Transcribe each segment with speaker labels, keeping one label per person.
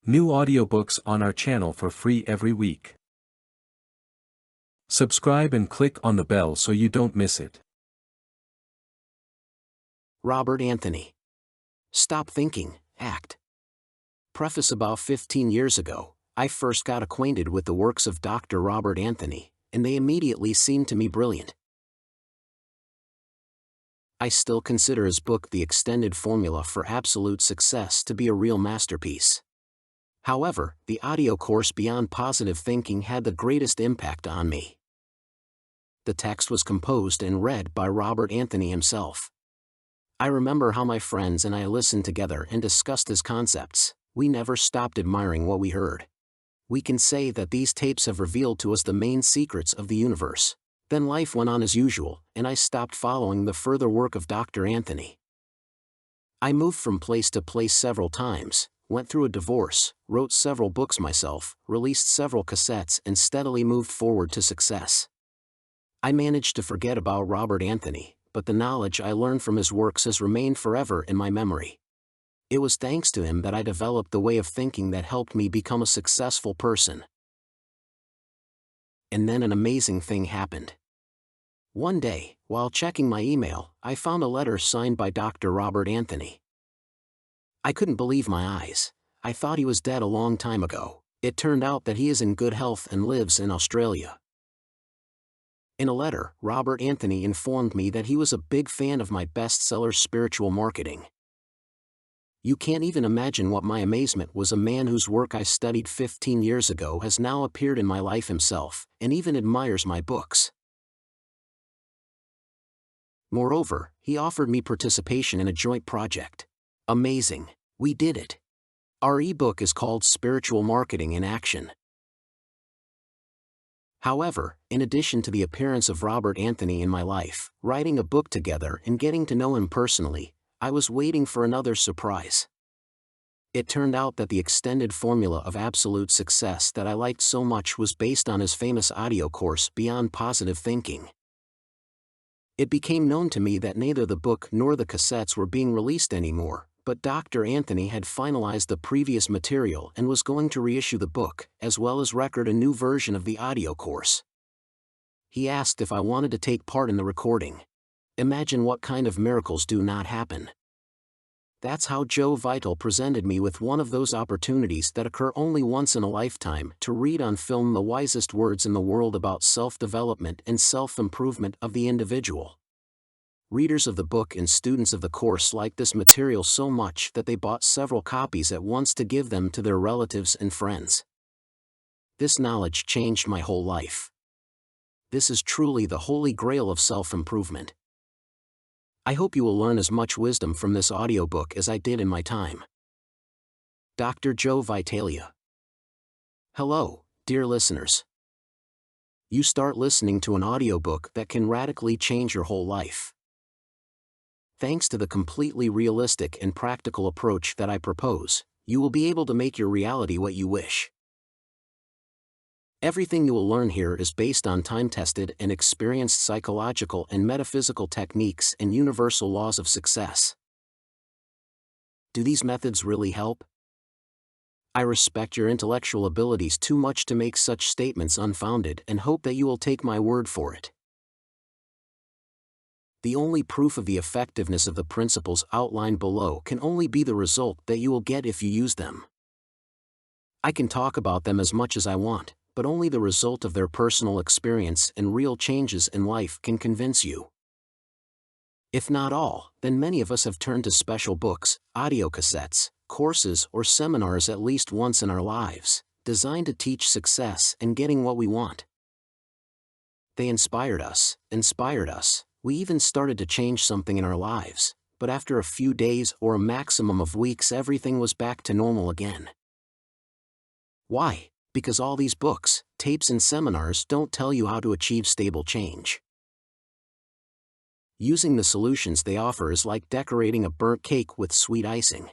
Speaker 1: New audiobooks on our channel for free every week. Subscribe and click on the bell so you don't miss it.
Speaker 2: Robert Anthony. Stop Thinking, Act. Preface. About 15 years ago, I first got acquainted with the works of Dr. Robert Anthony, and they immediately seemed to me brilliant. I still consider his book The Extended Formula for Absolute Success to be a real masterpiece. However, the audio course Beyond Positive Thinking had the greatest impact on me. The text was composed and read by Robert Anthony himself. I remember how my friends and I listened together and discussed his concepts. We never stopped admiring what we heard. We can say that these tapes have revealed to us the main secrets of the universe. Then life went on as usual, and I stopped following the further work of Dr. Anthony. I moved from place to place several times, went through a divorce, wrote several books myself, released several cassettes, and steadily moved forward to success. I managed to forget about Robert Anthony, but the knowledge I learned from his works has remained forever in my memory. It was thanks to him that I developed the way of thinking that helped me become a successful person. And then an amazing thing happened. One day, while checking my email, I found a letter signed by Dr. Robert Anthony. I couldn't believe my eyes. I thought he was dead a long time ago. It turned out that he is in good health and lives in Australia. In a letter, Robert Anthony informed me that he was a big fan of my bestseller Spiritual Marketing. You can't even imagine what my amazement was. A man whose work I studied 15 years ago has now appeared in my life himself, and even admires my books. Moreover, he offered me participation in a joint project. Amazing. We did it. Our ebook is called Spiritual Marketing in Action. However, in addition to the appearance of Robert Anthony in my life, writing a book together and getting to know him personally, I was waiting for another surprise. It turned out that the extended formula of absolute success that I liked so much was based on his famous audio course Beyond Positive Thinking. It became known to me that neither the book nor the cassettes were being released anymore, but Dr. Anthony had finalized the previous material and was going to reissue the book, as well as record a new version of the audio course. He asked if I wanted to take part in the recording. Imagine what kind of miracles do not happen. That's how Joe Vital presented me with one of those opportunities that occur only once in a lifetime, to read on film the wisest words in the world about self-development and self-improvement of the individual. Readers of the book and students of the course liked this material so much that they bought several copies at once to give them to their relatives and friends. This knowledge changed my whole life. This is truly the holy grail of self-improvement. I hope you will learn as much wisdom from this audiobook as I did in my time. Dr. Joe Vitalia. Hello, dear listeners. You start listening to an audiobook that can radically change your whole life. Thanks to the completely realistic and practical approach that I propose, you will be able to make your reality what you wish. Everything you will learn here is based on time-tested and experienced psychological and metaphysical techniques and universal laws of success. Do these methods really help? I respect your intellectual abilities too much to make such statements unfounded and hope that you will take my word for it. The only proof of the effectiveness of the principles outlined below can only be the result that you will get if you use them. I can talk about them as much as I want, but only the result of their personal experience and real changes in life can convince you. If not all, then many of us have turned to special books, audio cassettes, courses, or seminars at least once in our lives, designed to teach success and getting what we want. They inspired us. We even started to change something in our lives, but after a few days or a maximum of weeks, everything was back to normal again. Why? Because all these books, tapes, and seminars don't tell you how to achieve stable change. Using the solutions they offer is like decorating a burnt cake with sweet icing.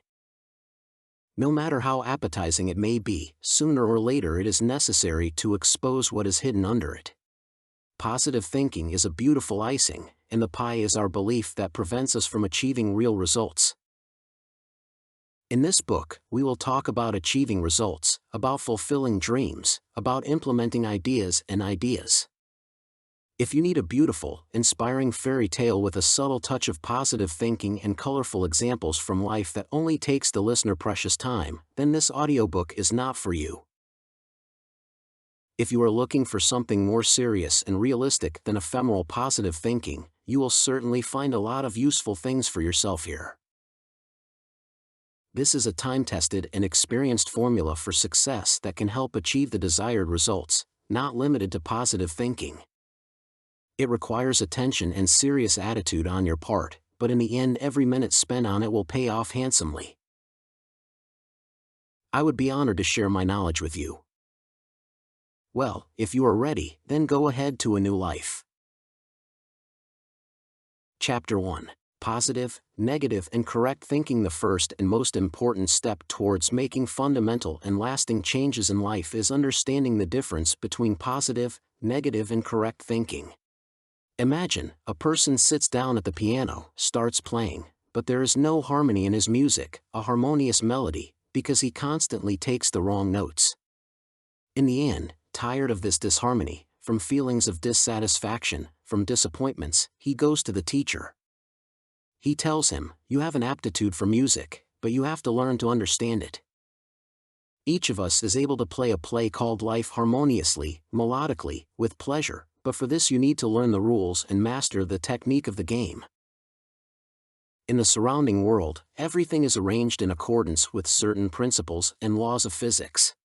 Speaker 2: No matter how appetizing it may be, sooner or later it is necessary to expose what is hidden under it. Positive thinking is a beautiful icing, and the pie is our belief that prevents us from achieving real results. In this book, we will talk about achieving results, about fulfilling dreams, about implementing ideas and ideas. If you need a beautiful, inspiring fairy tale with a subtle touch of positive thinking and colorful examples from life that only takes the listener precious time, then this audiobook is not for you. If you are looking for something more serious and realistic than ephemeral positive thinking, you will certainly find a lot of useful things for yourself here. This is a time-tested and experienced formula for success that can help achieve the desired results, not limited to positive thinking. It requires attention and serious attitude on your part, but in the end every minute spent on it will pay off handsomely. I would be honored to share my knowledge with you. Well, if you are ready, then go ahead to a new life. Chapter 1. Positive, negative and correct thinking. The first and most important step towards making fundamental and lasting changes in life is understanding the difference between positive, negative and correct thinking. Imagine, a person sits down at the piano, starts playing, but there is no harmony in his music, a harmonious melody, because he constantly takes the wrong notes. In the end, tired of this disharmony, from feelings of dissatisfaction, from disappointments, he goes to the teacher. He tells him, "You have an aptitude for music, but you have to learn to understand it." Each of us is able to play a play called life harmoniously, melodically, with pleasure, but for this you need to learn the rules and master the technique of the game. In the surrounding world, everything is arranged in accordance with certain principles and laws of physics.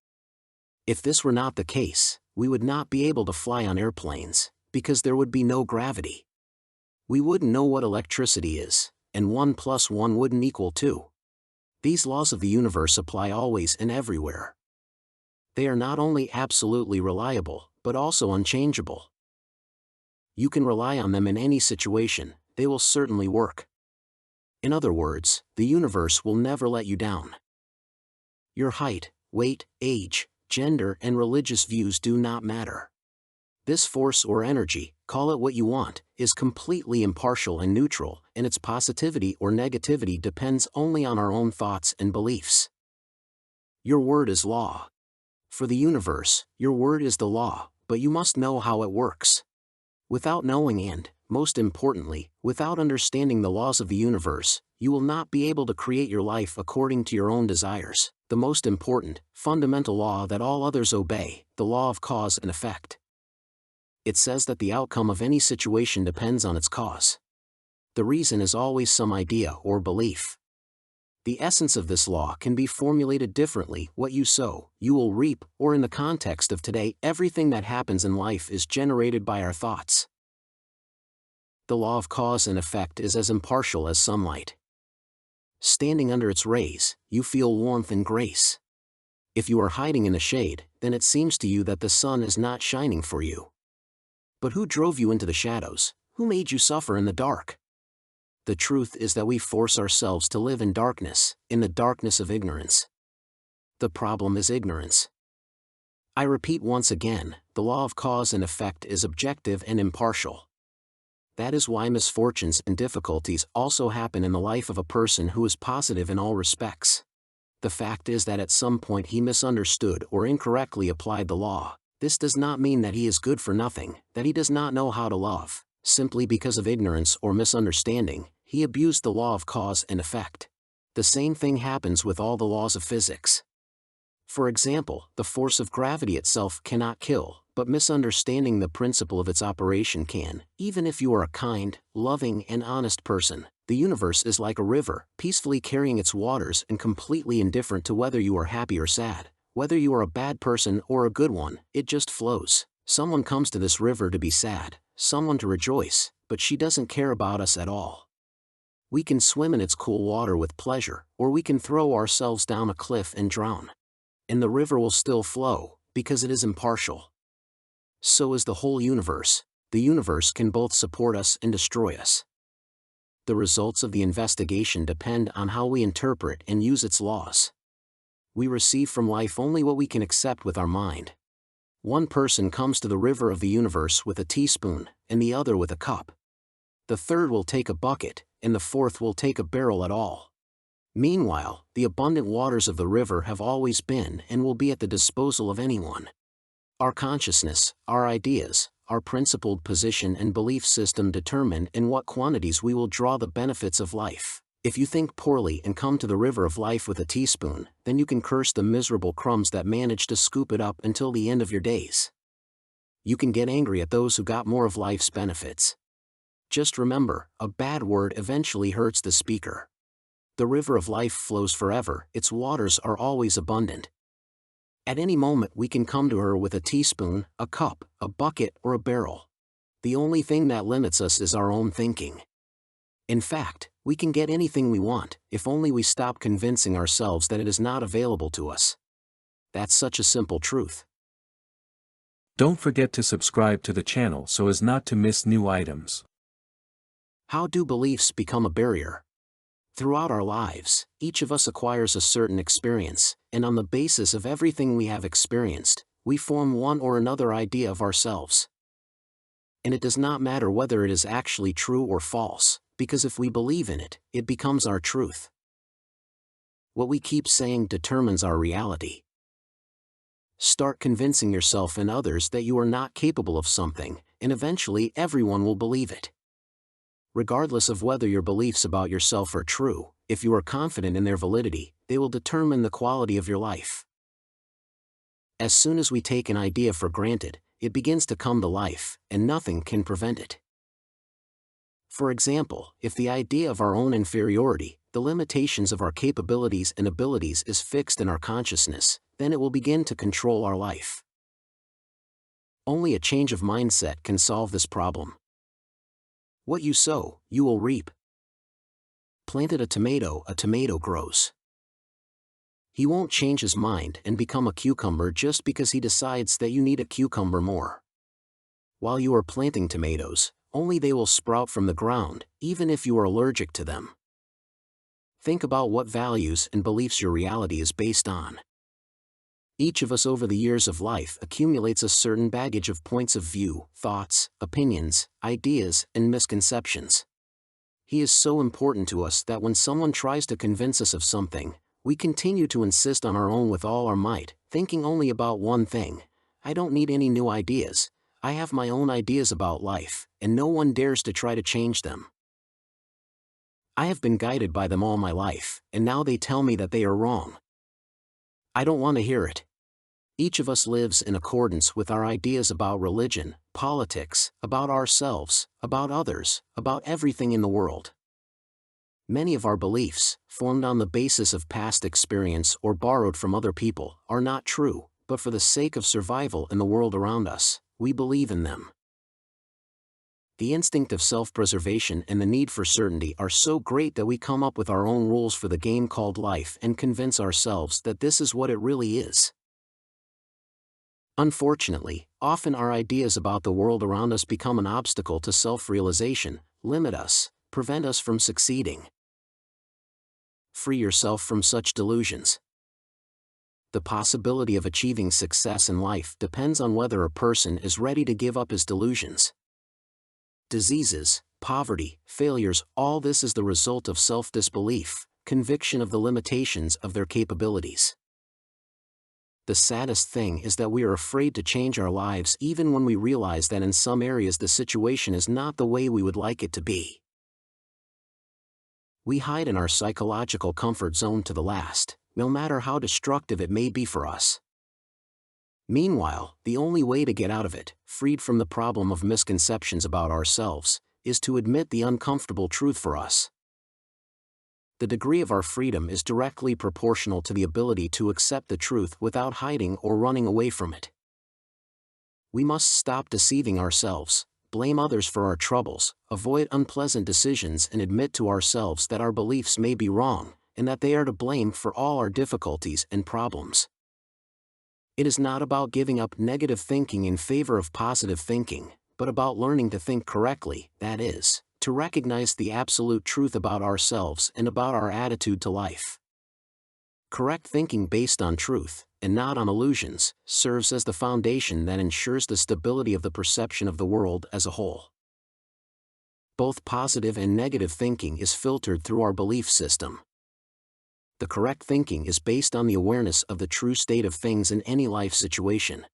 Speaker 2: If this were not the case, we would not be able to fly on airplanes, because there would be no gravity. We wouldn't know what electricity is, and 1 + 1 wouldn't equal 2. These laws of the universe apply always and everywhere. They are not only absolutely reliable, but also unchangeable. You can rely on them in any situation, they will certainly work. In other words, the universe will never let you down. Your height, weight, age, gender and religious views do not matter. This force or energy, call it what you want, is completely impartial and neutral, and its positivity or negativity depends only on our own thoughts and beliefs. Your word is law. For the universe, your word is the law, but you must know how it works. Without knowing and, most importantly, without understanding the laws of the universe, you will not be able to create your life according to your own desires. The most important, fundamental law that all others obey, the law of cause and effect. It says that the outcome of any situation depends on its cause. The reason is always some idea or belief. The essence of this law can be formulated differently. What you sow, you will reap, or in the context of today, everything that happens in life is generated by our thoughts. The law of cause and effect is as impartial as sunlight. Standing under its rays, you feel warmth and grace. If you are hiding in the shade, then it seems to you that the sun is not shining for you. But who drove you into the shadows? Who made you suffer in the dark? The truth is that we force ourselves to live in the darkness of ignorance. The problem is ignorance. I repeat once again, the law of cause and effect is objective and impartial. That is why misfortunes and difficulties also happen in the life of a person who is positive in all respects. The fact is that at some point he misunderstood or incorrectly applied the law. This does not mean that he is good for nothing, that he does not know how to love. Simply because of ignorance or misunderstanding, he abused the law of cause and effect. The same thing happens with all the laws of physics. For example, the force of gravity itself cannot kill, but misunderstanding the principle of its operation can. Even if you are a kind, loving and honest person, the universe is like a river, peacefully carrying its waters and completely indifferent to whether you are happy or sad. Whether you are a bad person or a good one, it just flows. Someone comes to this river to be sad, someone to rejoice, but she doesn't care about us at all. We can swim in its cool water with pleasure, or we can throw ourselves down a cliff and drown. And the river will still flow, because it is impartial. So is the whole universe. The universe can both support us and destroy us. The results of the investigation depend on how we interpret and use its laws. We receive from life only what we can accept with our mind. One person comes to the river of the universe with a teaspoon, and the other with a cup. The third will take a bucket, and the fourth will take a barrel at all. Meanwhile, the abundant waters of the river have always been and will be at the disposal of anyone. Our consciousness, our ideas, our principled position and belief system determine in what quantities we will draw the benefits of life. If you think poorly and come to the river of life with a teaspoon, then you can curse the miserable crumbs that manage to scoop it up until the end of your days. You can get angry at those who got more of life's benefits. Just remember, a bad word eventually hurts the speaker. The river of life flows forever, its waters are always abundant. At any moment we can come to her with a teaspoon, a cup, a bucket, or a barrel. The only thing that limits us is our own thinking. In fact, we can get anything we want, if only we stop convincing ourselves that it is not available to us. That's such a simple truth.
Speaker 1: Don't forget to subscribe to the channel so as not to miss new items.
Speaker 2: How do beliefs become a barrier? Throughout our lives, each of us acquires a certain experience, and on the basis of everything we have experienced, we form one or another idea of ourselves. And it does not matter whether it is actually true or false, because if we believe in it, it becomes our truth. What we keep saying determines our reality. Start convincing yourself and others that you are not capable of something, and eventually everyone will believe it. Regardless of whether your beliefs about yourself are true, if you are confident in their validity, they will determine the quality of your life. As soon as we take an idea for granted, it begins to come to life, and nothing can prevent it. For example, if the idea of our own inferiority, the limitations of our capabilities and abilities is fixed in our consciousness, then it will begin to control our life. Only a change of mindset can solve this problem. What you sow, you will reap. Planted a tomato grows. He won't change his mind and become a cucumber just because he decides that you need a cucumber more. While you are planting tomatoes, only they will sprout from the ground, even if you are allergic to them. Think about what values and beliefs your reality is based on. Each of us over the years of life accumulates a certain baggage of points of view, thoughts, opinions, ideas, and misconceptions. He is so important to us that when someone tries to convince us of something, we continue to insist on our own with all our might, thinking only about one thing: I don't need any new ideas, I have my own ideas about life, and no one dares to try to change them. I have been guided by them all my life, and now they tell me that they are wrong. I don't want to hear it. Each of us lives in accordance with our ideas about religion, politics, about ourselves, about others, about everything in the world. Many of our beliefs, formed on the basis of past experience or borrowed from other people, are not true, but for the sake of survival in the world around us, we believe in them. The instinct of self-preservation and the need for certainty are so great that we come up with our own rules for the game called life and convince ourselves that this is what it really is. Unfortunately, often our ideas about the world around us become an obstacle to self-realization, limit us, prevent us from succeeding. Free yourself from such delusions. The possibility of achieving success in life depends on whether a person is ready to give up his delusions. Diseases, poverty, failures, all this is the result of self-disbelief, conviction of the limitations of their capabilities. The saddest thing is that we are afraid to change our lives even when we realize that in some areas the situation is not the way we would like it to be. We hide in our psychological comfort zone to the last, no matter how destructive it may be for us. Meanwhile, the only way to get out of it, freed from the problem of misconceptions about ourselves, is to admit the uncomfortable truth for us. The degree of our freedom is directly proportional to the ability to accept the truth without hiding or running away from it. We must stop deceiving ourselves, blame others for our troubles, avoid unpleasant decisions, and admit to ourselves that our beliefs may be wrong, and that they are to blame for all our difficulties and problems. It is not about giving up negative thinking in favor of positive thinking, but about learning to think correctly, that is, to recognize the absolute truth about ourselves and about our attitude to life. Correct thinking based on truth, and not on illusions, serves as the foundation that ensures the stability of the perception of the world as a whole. Both positive and negative thinking is filtered through our belief system. The correct thinking is based on the awareness of the true state of things in any life situation.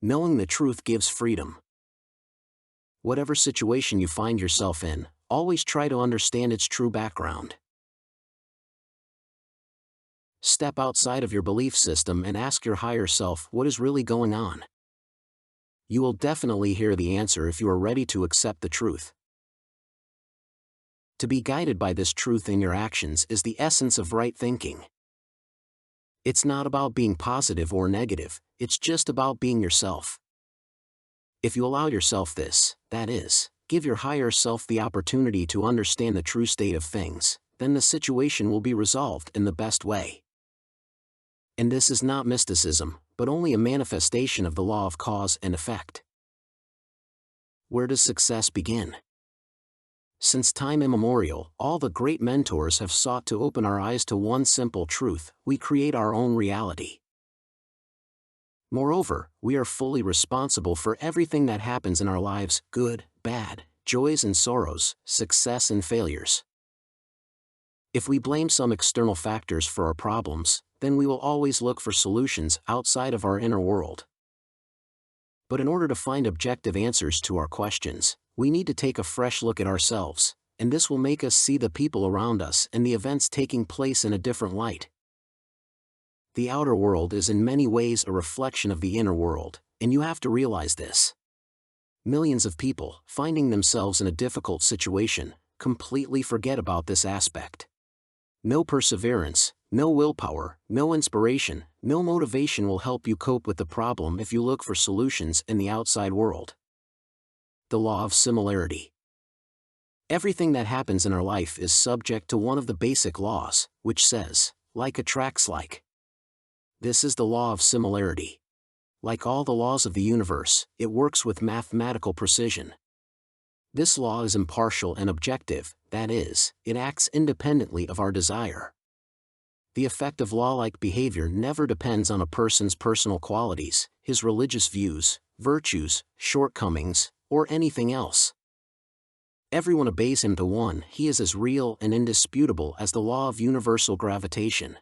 Speaker 2: Knowing the truth gives freedom. Whatever situation you find yourself in, always try to understand its true background. Step outside of your belief system and ask your higher self what is really going on. You will definitely hear the answer if you are ready to accept the truth. To be guided by this truth in your actions is the essence of right thinking. It's not about being positive or negative, it's just about being yourself. If you allow yourself this, that is, give your higher self the opportunity to understand the true state of things, then the situation will be resolved in the best way. And this is not mysticism, but only a manifestation of the law of cause and effect. Where does success begin? Since time immemorial, all the great mentors have sought to open our eyes to one simple truth: we create our own reality. Moreover, we are fully responsible for everything that happens in our lives, good, bad, joys and sorrows, success and failures. If we blame some external factors for our problems, then we will always look for solutions outside of our inner world. But in order to find objective answers to our questions, we need to take a fresh look at ourselves, and this will make us see the people around us and the events taking place in a different light. The outer world is in many ways a reflection of the inner world, and you have to realize this. Millions of people, finding themselves in a difficult situation, completely forget about this aspect. No perseverance, no willpower, no inspiration, no motivation will help you cope with the problem if you look for solutions in the outside world. The law of similarity. Everything that happens in our life is subject to one of the basic laws, which says, like attracts like. This is the law of similarity. Like all the laws of the universe, it works with mathematical precision. This law is impartial and objective, that is, it acts independently of our desire. The effect of law-like behavior never depends on a person's personal qualities, his religious views, virtues, shortcomings, or anything else. Everyone obeys him to one. He is as real and indisputable as the law of universal gravitation.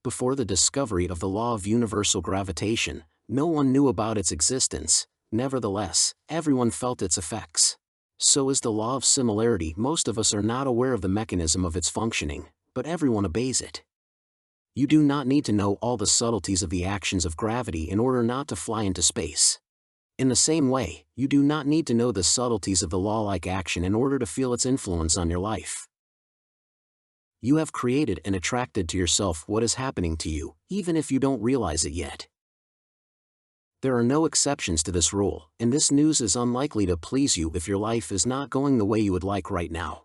Speaker 2: Before the discovery of the law of universal gravitation, no one knew about its existence. Nevertheless, everyone felt its effects. So is the law of similarity. Most of us are not aware of the mechanism of its functioning, but everyone obeys it. You do not need to know all the subtleties of the actions of gravity in order not to fly into space. In the same way, you do not need to know the subtleties of the law-like action in order to feel its influence on your life. You have created and attracted to yourself what is happening to you, even if you don't realize it yet. There are no exceptions to this rule, and this news is unlikely to please you if your life is not going the way you would like right now.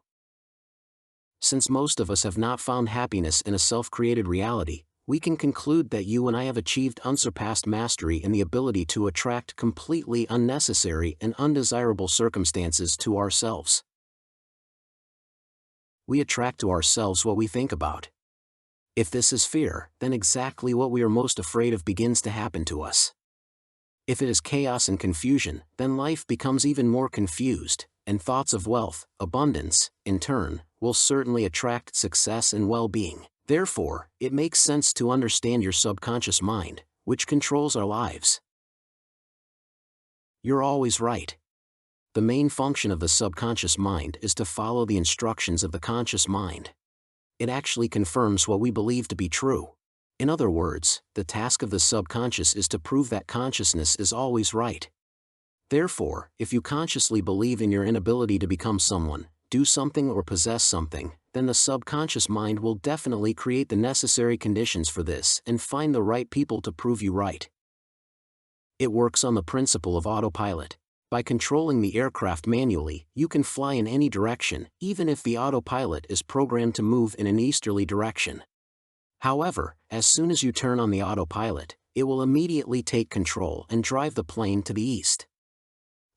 Speaker 2: Since most of us have not found happiness in a self-created reality, we can conclude that you and I have achieved unsurpassed mastery in the ability to attract completely unnecessary and undesirable circumstances to ourselves. We attract to ourselves what we think about. If this is fear, then exactly what we are most afraid of begins to happen to us. If it is chaos and confusion, then life becomes even more confused, and thoughts of wealth, abundance, in turn, will certainly attract success and well-being. Therefore, it makes sense to understand your subconscious mind, which controls our lives. You're always right. The main function of the subconscious mind is to follow the instructions of the conscious mind. It actually confirms what we believe to be true. In other words, the task of the subconscious is to prove that consciousness is always right. Therefore, if you consciously believe in your inability to become someone, do something or possess something, then the subconscious mind will definitely create the necessary conditions for this and find the right people to prove you right. It works on the principle of autopilot. By controlling the aircraft manually, you can fly in any direction, even if the autopilot is programmed to move in an easterly direction. However, as soon as you turn on the autopilot, it will immediately take control and drive the plane to the east.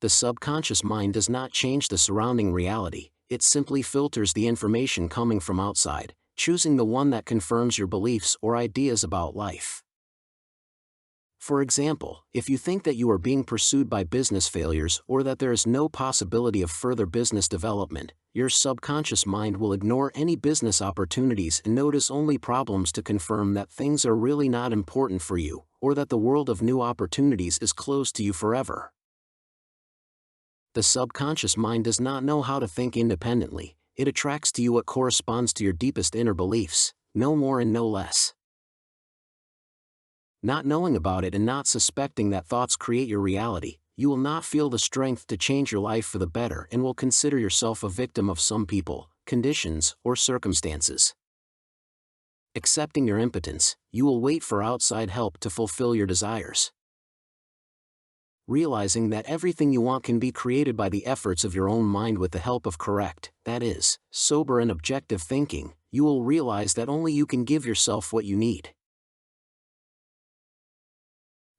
Speaker 2: The subconscious mind does not change the surrounding reality, it simply filters the information coming from outside, choosing the one that confirms your beliefs or ideas about life. For example, if you think that you are being pursued by business failures or that there is no possibility of further business development, your subconscious mind will ignore any business opportunities and notice only problems to confirm that things are really not important for you, or that the world of new opportunities is closed to you forever. The subconscious mind does not know how to think independently. It attracts to you what corresponds to your deepest inner beliefs, no more and no less. Not knowing about it and not suspecting that thoughts create your reality, you will not feel the strength to change your life for the better and will consider yourself a victim of some people, conditions, or circumstances. Accepting your impotence, you will wait for outside help to fulfill your desires. Realizing that everything you want can be created by the efforts of your own mind with the help of correct, that is, sober and objective thinking, you will realize that only you can give yourself what you need.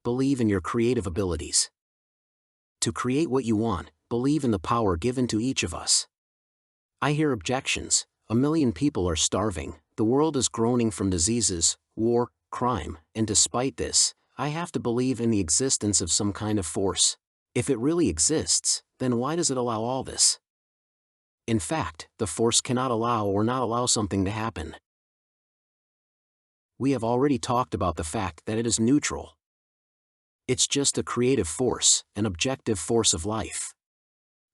Speaker 2: Believe in your creative abilities. To create what you want, believe in the power given to each of us. I hear objections: 1 million people are starving, the world is groaning from diseases, war, crime, and despite this, I have to believe in the existence of some kind of force. If it really exists, then why does it allow all this? In fact, the force cannot allow or not allow something to happen. We have already talked about the fact that it is neutral. It's just a creative force, an objective force of life.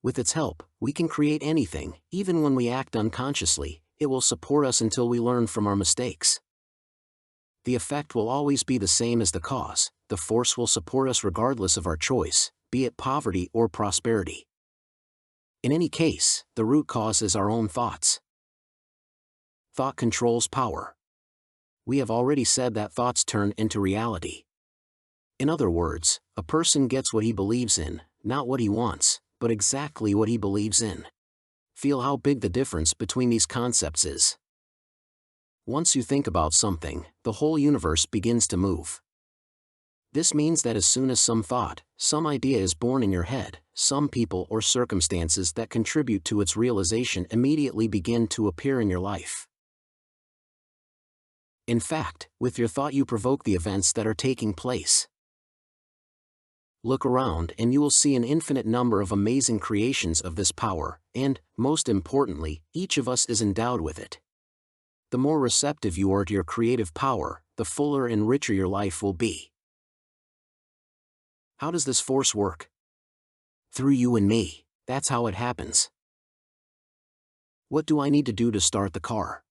Speaker 2: With its help, we can create anything. Even when we act unconsciously, it will support us until we learn from our mistakes. The effect will always be the same as the cause. The force will support us regardless of our choice, be it poverty or prosperity. In any case, the root cause is our own thoughts. Thought controls power. We have already said that thoughts turn into reality. In other words, a person gets what he believes in, not what he wants, but exactly what he believes in. Feel how big the difference between these concepts is. Once you think about something, the whole universe begins to move. This means that as soon as some thought, some idea is born in your head, some people or circumstances that contribute to its realization immediately begin to appear in your life. In fact, with your thought you provoke the events that are taking place. Look around and you will see an infinite number of amazing creations of this power, and, most importantly, each of us is endowed with it. The more receptive you are to your creative power, the fuller and richer your life will be. How does this force work? Through you and me. That's how it happens. What do I need to do to start the car?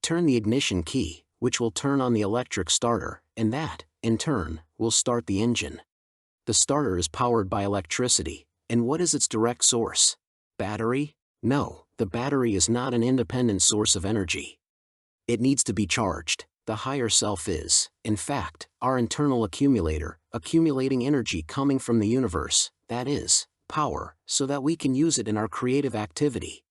Speaker 2: Turn the ignition key, which will turn on the electric starter, and that, in turn, will start the engine. The starter is powered by electricity, and what is its direct source? Battery? No, the battery is not an independent source of energy. It needs to be charged. The higher self is, in fact, our internal accumulator, accumulating energy coming from the universe, that is, power, so that we can use it in our creative activity.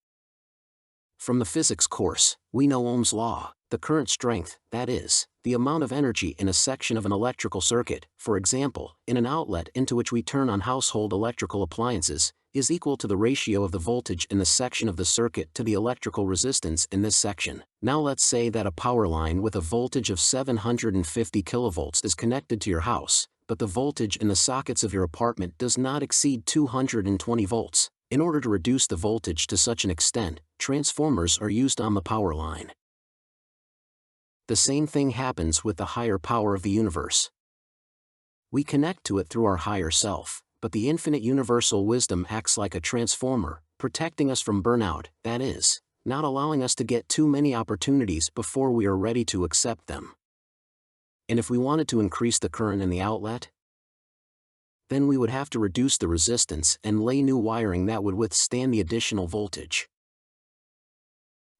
Speaker 2: From the physics course, we know Ohm's law. The current strength, that is, the amount of energy in a section of an electrical circuit, for example, in an outlet into which we turn on household electrical appliances, is equal to the ratio of the voltage in the section of the circuit to the electrical resistance in this section. Now let's say that a power line with a voltage of 750 kilovolts is connected to your house, but the voltage in the sockets of your apartment does not exceed 220 volts. In order to reduce the voltage to such an extent, transformers are used on the power line. The same thing happens with the higher power of the universe. We connect to it through our higher self, but the infinite universal wisdom acts like a transformer, protecting us from burnout, that is, not allowing us to get too many opportunities before we are ready to accept them. And if we wanted to increase the current in the outlet, then we would have to reduce the resistance and lay new wiring that would withstand the additional voltage.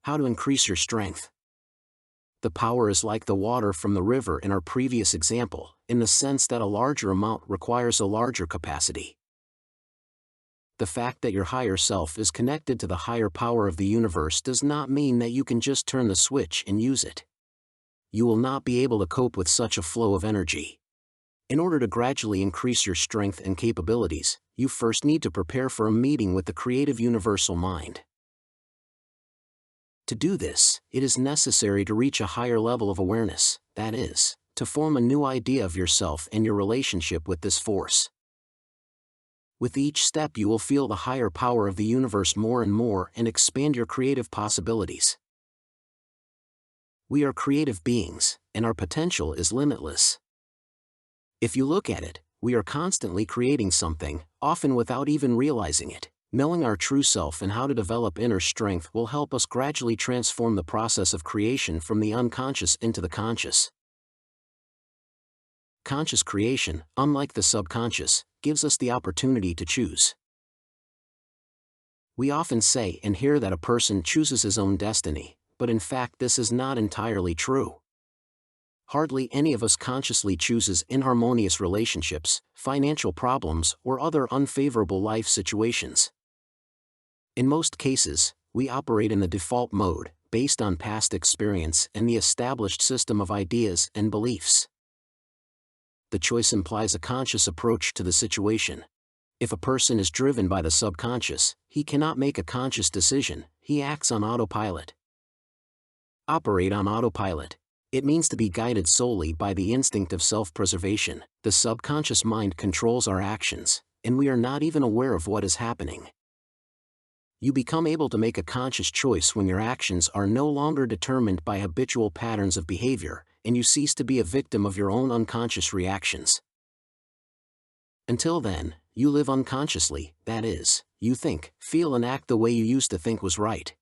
Speaker 2: How to increase your strength? The power is like the water from the river in our previous example, in the sense that a larger amount requires a larger capacity. The fact that your higher self is connected to the higher power of the universe does not mean that you can just turn the switch and use it. You will not be able to cope with such a flow of energy. In order to gradually increase your strength and capabilities, you first need to prepare for a meeting with the creative universal mind. To do this, it is necessary to reach a higher level of awareness, that is, to form a new idea of yourself and your relationship with this force. With each step you will feel the higher power of the universe more and more and expand your creative possibilities. We are creative beings, and our potential is limitless. If you look at it, we are constantly creating something, often without even realizing it. Knowing our true self and how to develop inner strength will help us gradually transform the process of creation from the unconscious into the conscious. Conscious creation, unlike the subconscious, gives us the opportunity to choose. We often say and hear that a person chooses his own destiny, but in fact this is not entirely true. Hardly any of us consciously chooses inharmonious relationships, financial problems, or other unfavorable life situations. In most cases, we operate in the default mode, based on past experience and the established system of ideas and beliefs. The choice implies a conscious approach to the situation. If a person is driven by the subconscious, he cannot make a conscious decision, he acts on autopilot. Operate on autopilot. It means to be guided solely by the instinct of self-preservation. The subconscious mind controls our actions, and we are not even aware of what is happening. You become able to make a conscious choice when your actions are no longer determined by habitual patterns of behavior, and you cease to be a victim of your own unconscious reactions. Until then, you live unconsciously, that is, you think, feel and act the way you used to think was right.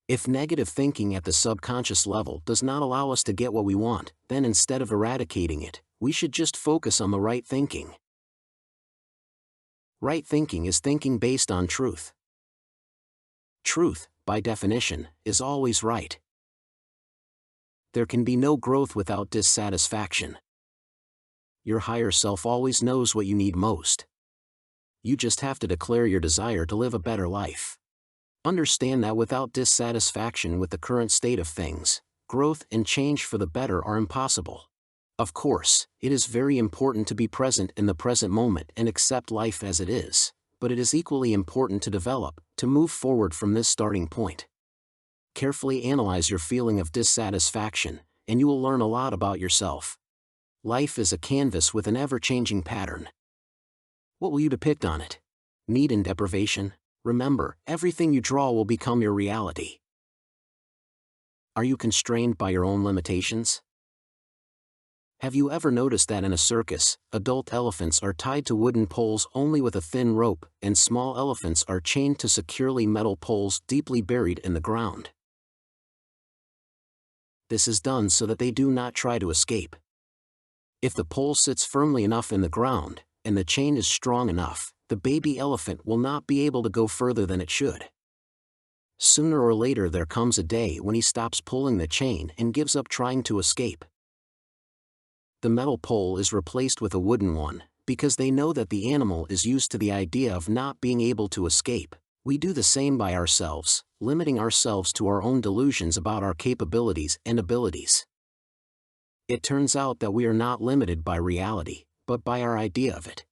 Speaker 2: If negative thinking at the subconscious level does not allow us to get what we want, then instead of eradicating it, we should just focus on the right thinking. Right thinking is thinking based on truth. Truth, by definition, is always right. There can be no growth without dissatisfaction. Your higher self always knows what you need most. You just have to declare your desire to live a better life. Understand that without dissatisfaction with the current state of things, growth and change for the better are impossible. Of course, it is very important to be present in the present moment and accept life as it is, but it is equally important to develop, to move forward from this starting point. Carefully analyze your feeling of dissatisfaction, and you will learn a lot about yourself. Life is a canvas with an ever-changing pattern. What will you depict on it? Need and deprivation? Remember, everything you draw will become your reality. Are you constrained by your own limitations? Have you ever noticed that in a circus, adult elephants are tied to wooden poles only with a thin rope, and small elephants are chained to securely metal poles deeply buried in the ground? This is done so that they do not try to escape. If the pole sits firmly enough in the ground, and the chain is strong enough, the baby elephant will not be able to go further than it should. Sooner or later there comes a day when he stops pulling the chain and gives up trying to escape. The metal pole is replaced with a wooden one, because they know that the animal is used to the idea of not being able to escape. We do the same by ourselves, limiting ourselves to our own delusions about our capabilities and abilities. It turns out that we are not limited by reality, but by our idea of it.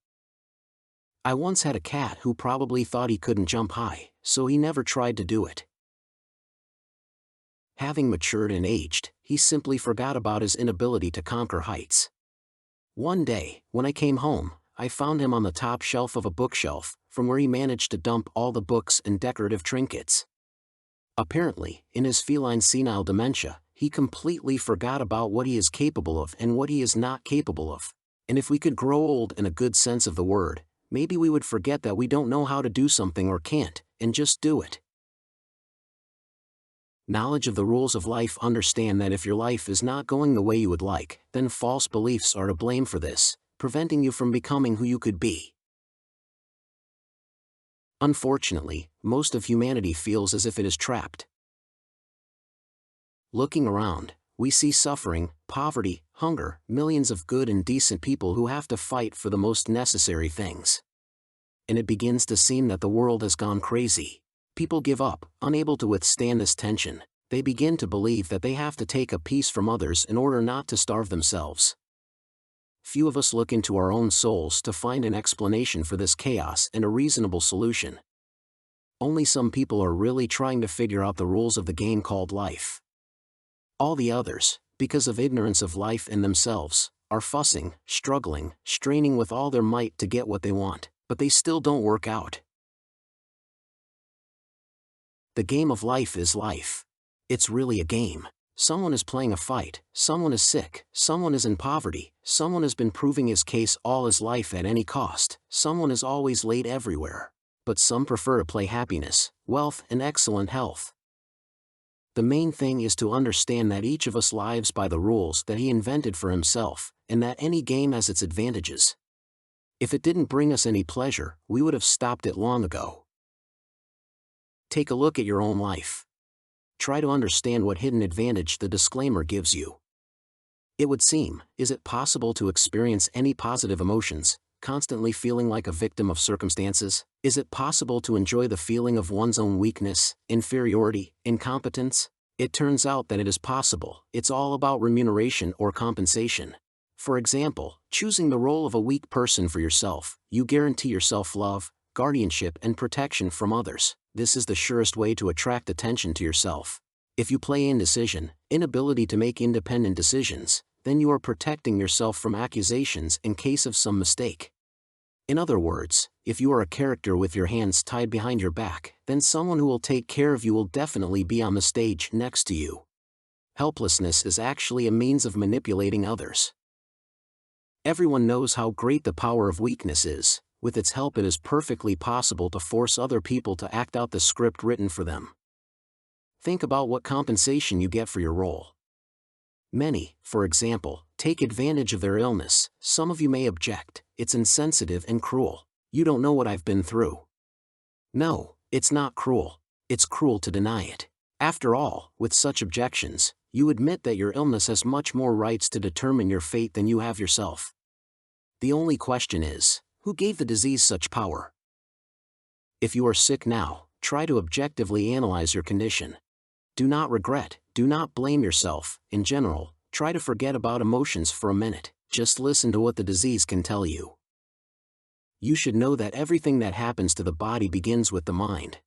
Speaker 2: I once had a cat who probably thought he couldn't jump high, so he never tried to do it. Having matured and aged, he simply forgot about his inability to conquer heights. One day, when I came home, I found him on the top shelf of a bookshelf, from where he managed to dump all the books and decorative trinkets. Apparently, in his feline senile dementia, he completely forgot about what he is capable of and what he is not capable of. And if we could grow old in a good sense of the word, maybe we would forget that we don't know how to do something or can't, and just do it. Knowledge of the rules of life. Understand that if your life is not going the way you would like, then false beliefs are to blame for this, preventing you from becoming who you could be. Unfortunately, most of humanity feels as if it is trapped. Looking around, we see suffering, poverty, hunger, millions of good and decent people who have to fight for the most necessary things. And it begins to seem that the world has gone crazy. People give up, unable to withstand this tension. They begin to believe that they have to take a piece from others in order not to starve themselves. Few of us look into our own souls to find an explanation for this chaos and a reasonable solution. Only some people are really trying to figure out the rules of the game called life. All the others, because of ignorance of life and themselves, are fussing, struggling, straining with all their might to get what they want, but they still don't work out. The game of life is life. It's really a game. Someone is playing a fight, someone is sick, someone is in poverty, someone has been proving his case all his life at any cost, someone is always late everywhere. But some prefer to play happiness, wealth, and excellent health. The main thing is to understand that each of us lives by the rules that he invented for himself, and that any game has its advantages. If it didn't bring us any pleasure, we would have stopped it long ago. Take a look at your own life. Try to understand what hidden advantage the disclaimer gives you. It would seem, is it possible to experience any positive emotions, constantly feeling like a victim of circumstances? Is it possible to enjoy the feeling of one's own weakness, inferiority, incompetence? It turns out that it is possible. It's all about remuneration or compensation. For example, choosing the role of a weak person for yourself, you guarantee yourself love, guardianship, and protection from others. This is the surest way to attract attention to yourself. If you play indecision, inability to make independent decisions, then you are protecting yourself from accusations in case of some mistake. In other words, if you are a character with your hands tied behind your back, then someone who will take care of you will definitely be on the stage next to you. Helplessness is actually a means of manipulating others. Everyone knows how great the power of weakness is. With its help, it is perfectly possible to force other people to act out the script written for them. Think about what compensation you get for your role. Many, for example, take advantage of their illness. Some of you may object, it's insensitive and cruel. You don't know what I've been through. No, it's not cruel. It's cruel to deny it. After all, with such objections, you admit that your illness has much more rights to determine your fate than you have yourself. The only question is, who gave the disease such power? If you are sick now, try to objectively analyze your condition. Do not regret, do not blame yourself. In general, try to forget about emotions for a minute. Just listen to what the disease can tell you. You should know that everything that happens to the body begins with the mind.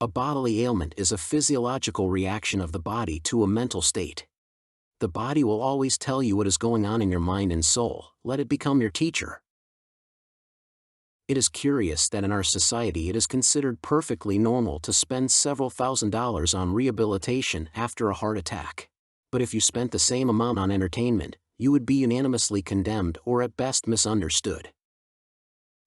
Speaker 2: A bodily ailment is a physiological reaction of the body to a mental state. The body will always tell you what is going on in your mind and soul. Let it become your teacher. It is curious that in our society it is considered perfectly normal to spend several $1,000s on rehabilitation after a heart attack. But if you spent the same amount on entertainment, you would be unanimously condemned or at best misunderstood.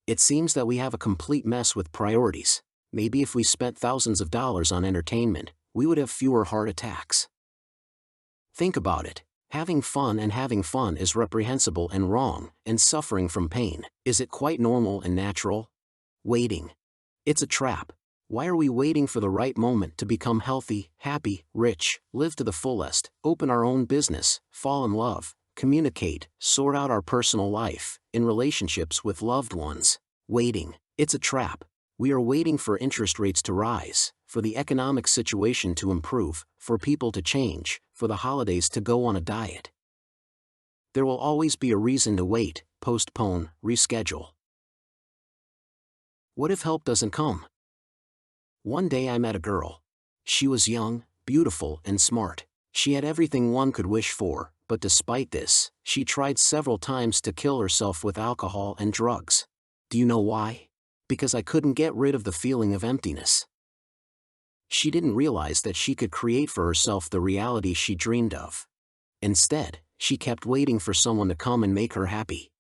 Speaker 2: It seems that we have a complete mess with priorities. Maybe if we spent thousands of dollars on entertainment, we would have fewer heart attacks. Think about it. Having fun is reprehensible and wrong, and suffering from pain, is it quite normal and natural? Waiting. It's a trap. Why are we waiting for the right moment to become healthy, happy, rich, live to the fullest, open our own business, fall in love, communicate, sort out our personal life, in relationships with loved ones? Waiting. It's a trap. We are waiting for interest rates to rise, for the economic situation to improve, for people to change, for the holidays to go on a diet. There will always be a reason to wait, postpone, reschedule. What if help doesn't come? One day I met a girl. She was young, beautiful, and smart. She had everything one could wish for, but despite this, she tried several times to kill herself with alcohol and drugs. Do you know why? Because I couldn't get rid of the feeling of emptiness. She didn't realize that she could create for herself the reality she dreamed of. Instead, she kept waiting for someone to come and make her happy.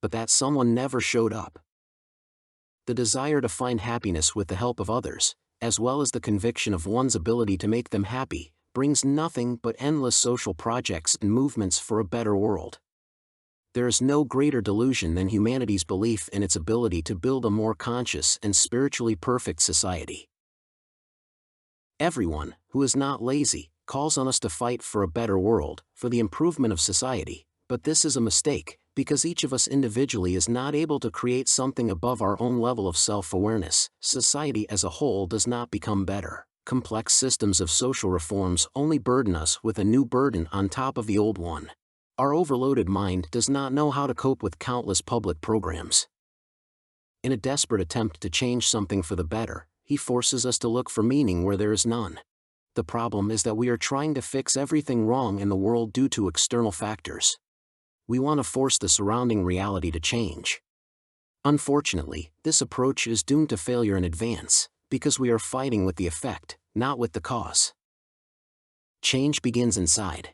Speaker 2: But that someone never showed up. The desire to find happiness with the help of others, as well as the conviction of one's ability to make them happy, brings nothing but endless social projects and movements for a better world. There is no greater delusion than humanity's belief in its ability to build a more conscious and spiritually perfect society. Everyone, who is not lazy, calls on us to fight for a better world, for the improvement of society, but this is a mistake, because each of us individually is not able to create something above our own level of self-awareness. Society as a whole does not become better. Complex systems of social reforms only burden us with a new burden on top of the old one. Our overloaded mind does not know how to cope with countless public programs. In a desperate attempt to change something for the better, he forces us to look for meaning where there is none. The problem is that we are trying to fix everything wrong in the world due to external factors. We want to force the surrounding reality to change. Unfortunately, this approach is doomed to failure in advance, because we are fighting with the effect, not with the cause. Change begins inside.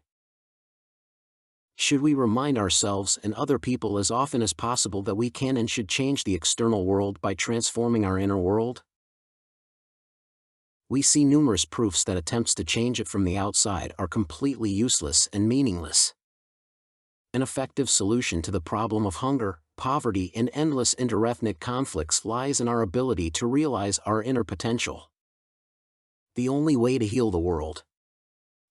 Speaker 2: Should we remind ourselves and other people as often as possible that we can and should change the external world by transforming our inner world? We see numerous proofs that attempts to change it from the outside are completely useless and meaningless. An effective solution to the problem of hunger, poverty, and endless interethnic conflicts lies in our ability to realize our inner potential. The only way to heal the world.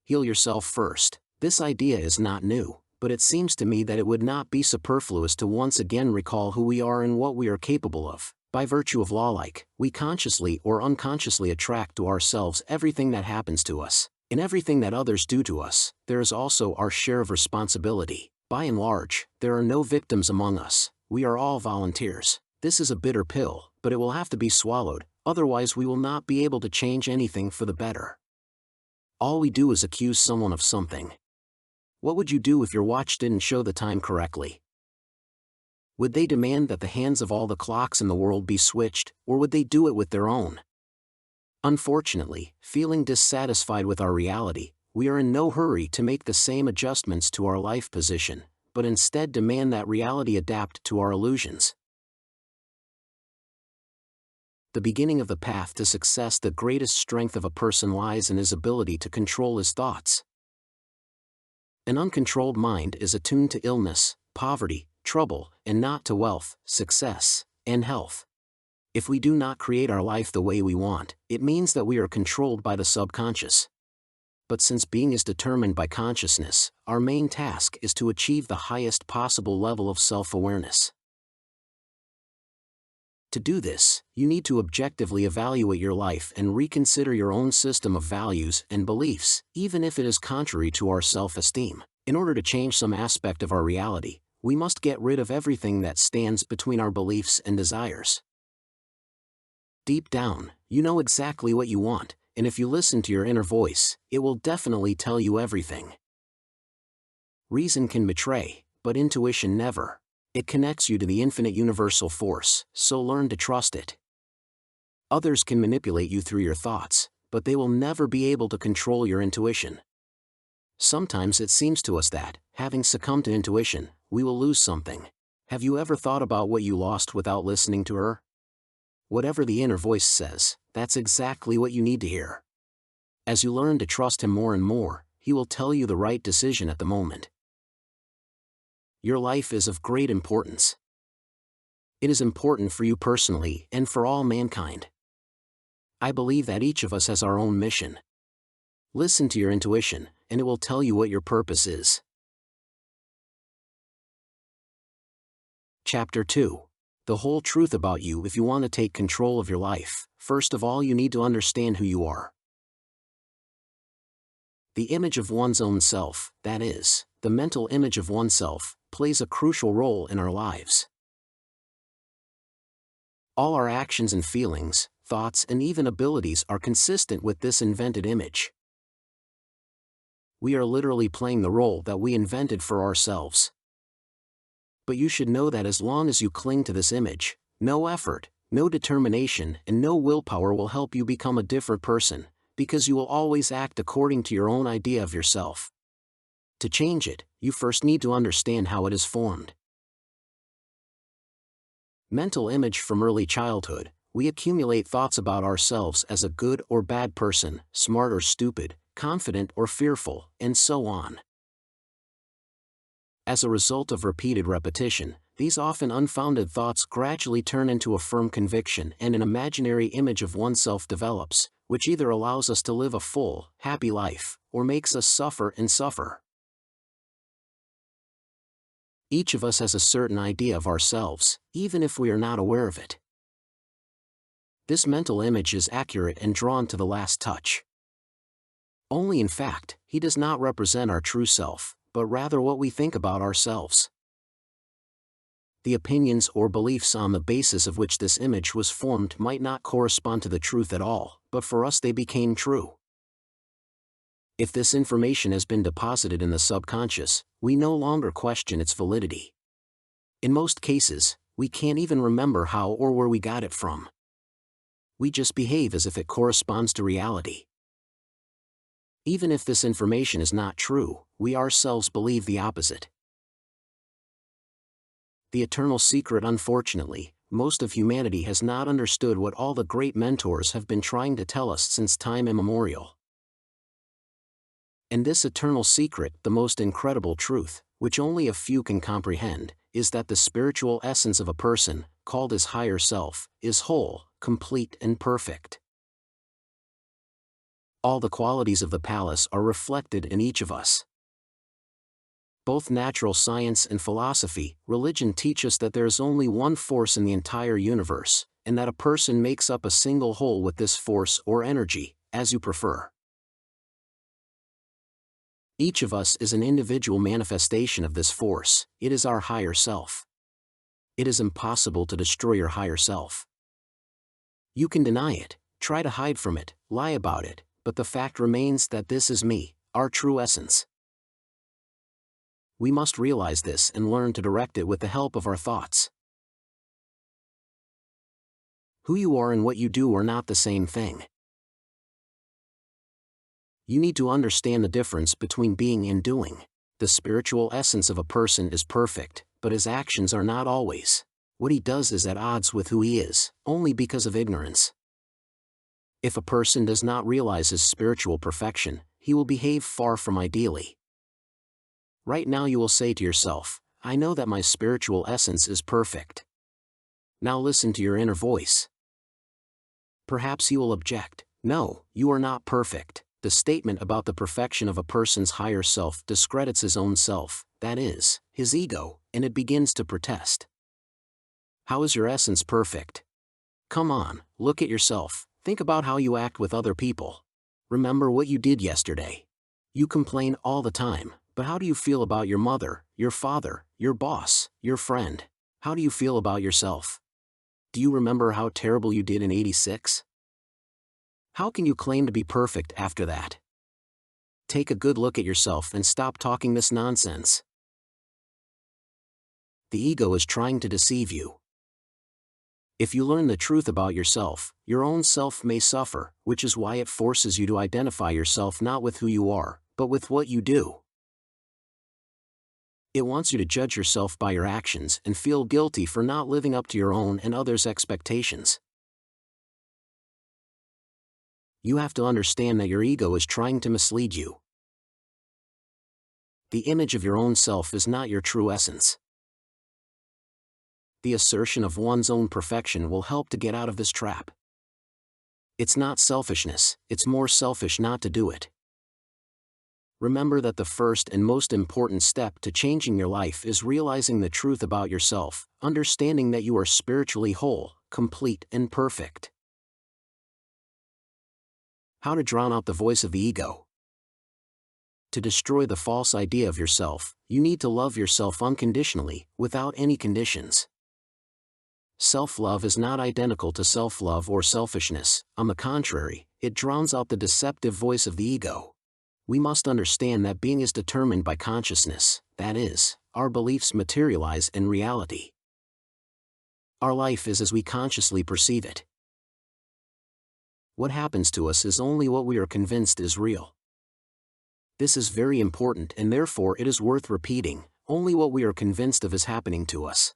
Speaker 2: Heal yourself first. This idea is not new, but it seems to me that it would not be superfluous to once again recall who we are and what we are capable of. By virtue of law, we consciously or unconsciously attract to ourselves everything that happens to us. In everything that others do to us, there is also our share of responsibility. By and large, there are no victims among us. We are all volunteers. This is a bitter pill, but it will have to be swallowed, otherwise we will not be able to change anything for the better. All we do is accuse someone of something. What would you do if your watch didn't show the time correctly? Would they demand that the hands of all the clocks in the world be switched, or would they do it with their own? Unfortunately, feeling dissatisfied with our reality, we are in no hurry to make the same adjustments to our life position, but instead demand that reality adapt to our illusions. The beginning of the path to success. The greatest strength of a person lies in his ability to control his thoughts. An uncontrolled mind is attuned to illness, poverty, trouble, and not to wealth, success, and health. If we do not create our life the way we want, it means that we are controlled by the subconscious. But since being is determined by consciousness, our main task is to achieve the highest possible level of self-awareness. To do this, you need to objectively evaluate your life and reconsider your own system of values and beliefs, even if it is contrary to our self-esteem. In order to change some aspect of our reality, we must get rid of everything that stands between our beliefs and desires. Deep down, you know exactly what you want, and if you listen to your inner voice, it will definitely tell you everything. Reason can betray, but intuition never. It connects you to the infinite universal force, so learn to trust it. Others can manipulate you through your thoughts, but they will never be able to control your intuition. Sometimes it seems to us that, having succumbed to intuition, we will lose something. Have you ever thought about what you lost without listening to her? Whatever the inner voice says, that's exactly what you need to hear. As you learn to trust him more and more, he will tell you the right decision at the moment. Your life is of great importance. It is important for you personally and for all mankind. I believe that each of us has our own mission. Listen to your intuition, and it will tell you what your purpose is. Chapter 2. The whole truth about you. If you want to take control of your life, first of all you need to understand who you are. The image of one's own self, that is, the mental image of oneself, plays a crucial role in our lives. All our actions and feelings, thoughts and even abilities are consistent with this invented image. We are literally playing the role that we invented for ourselves. But you should know that as long as you cling to this image, no effort, no determination, and no willpower will help you become a different person, because you will always act according to your own idea of yourself. To change it, you first need to understand how it is formed. Mental image. From early childhood, we accumulate thoughts about ourselves as a good or bad person, smart or stupid, confident or fearful, and so on. As a result of repeated repetition, these often unfounded thoughts gradually turn into a firm conviction, and an imaginary image of oneself develops, which either allows us to live a full, happy life, or makes us suffer and suffer. Each of us has a certain idea of ourselves, even if we are not aware of it. This mental image is accurate and drawn to the last touch. Only in fact, he does not represent our true self, but rather what we think about ourselves. The opinions or beliefs on the basis of which this image was formed might not correspond to the truth at all, but for us they became true. If this information has been deposited in the subconscious, we no longer question its validity. In most cases, we can't even remember how or where we got it from. We just behave as if it corresponds to reality. Even if this information is not true, we ourselves believe the opposite. The eternal secret. Unfortunately, most of humanity has not understood what all the great mentors have been trying to tell us since time immemorial. And this eternal secret, the most incredible truth, which only a few can comprehend, is that the spiritual essence of a person, called his higher self, is whole, complete and perfect. All the qualities of the palace are reflected in each of us. Both natural science and philosophy, religion teach us that there is only one force in the entire universe, and that a person makes up a single whole with this force or energy, as you prefer. Each of us is an individual manifestation of this force. It is our higher self. It is impossible to destroy your higher self. You can deny it, try to hide from it, lie about it, but the fact remains that this is me, our true essence. We must realize this and learn to direct it with the help of our thoughts. Who you are and what you do are not the same thing. You need to understand the difference between being and doing. The spiritual essence of a person is perfect, but his actions are not always. What he does is at odds with who he is, only because of ignorance. If a person does not realize his spiritual perfection, he will behave far from ideally. Right now you will say to yourself, I know that my spiritual essence is perfect. Now listen to your inner voice. Perhaps you will object, no, you are not perfect. The statement about the perfection of a person's higher self discredits his own self, that is, his ego, and it begins to protest. How is your essence perfect? Come on, look at yourself, think about how you act with other people. Remember what you did yesterday. You complain all the time, but how do you feel about your mother, your father, your boss, your friend? How do you feel about yourself? Do you remember how terrible you did in '86? How can you claim to be perfect after that? Take a good look at yourself and stop talking this nonsense. The ego is trying to deceive you. If you learn the truth about yourself, your own self may suffer, which is why it forces you to identify yourself not with who you are, but with what you do. It wants you to judge yourself by your actions and feel guilty for not living up to your own and others' expectations. You have to understand that your ego is trying to mislead you. The image of your own self is not your true essence. The assertion of one's own perfection will help to get out of this trap. It's not selfishness, it's more selfish not to do it. Remember that the first and most important step to changing your life is realizing the truth about yourself, understanding that you are spiritually whole, complete and perfect. How to drown out the voice of the ego. To destroy the false idea of yourself, you need to love yourself unconditionally, without any conditions. Self-love is not identical to self-love or selfishness. On the contrary, it drowns out the deceptive voice of the ego. We must understand that being is determined by consciousness, that is, our beliefs materialize in reality. Our life is as we consciously perceive it. What happens to us is only what we are convinced is real. This is very important and therefore it is worth repeating, only what we are convinced of is happening to us.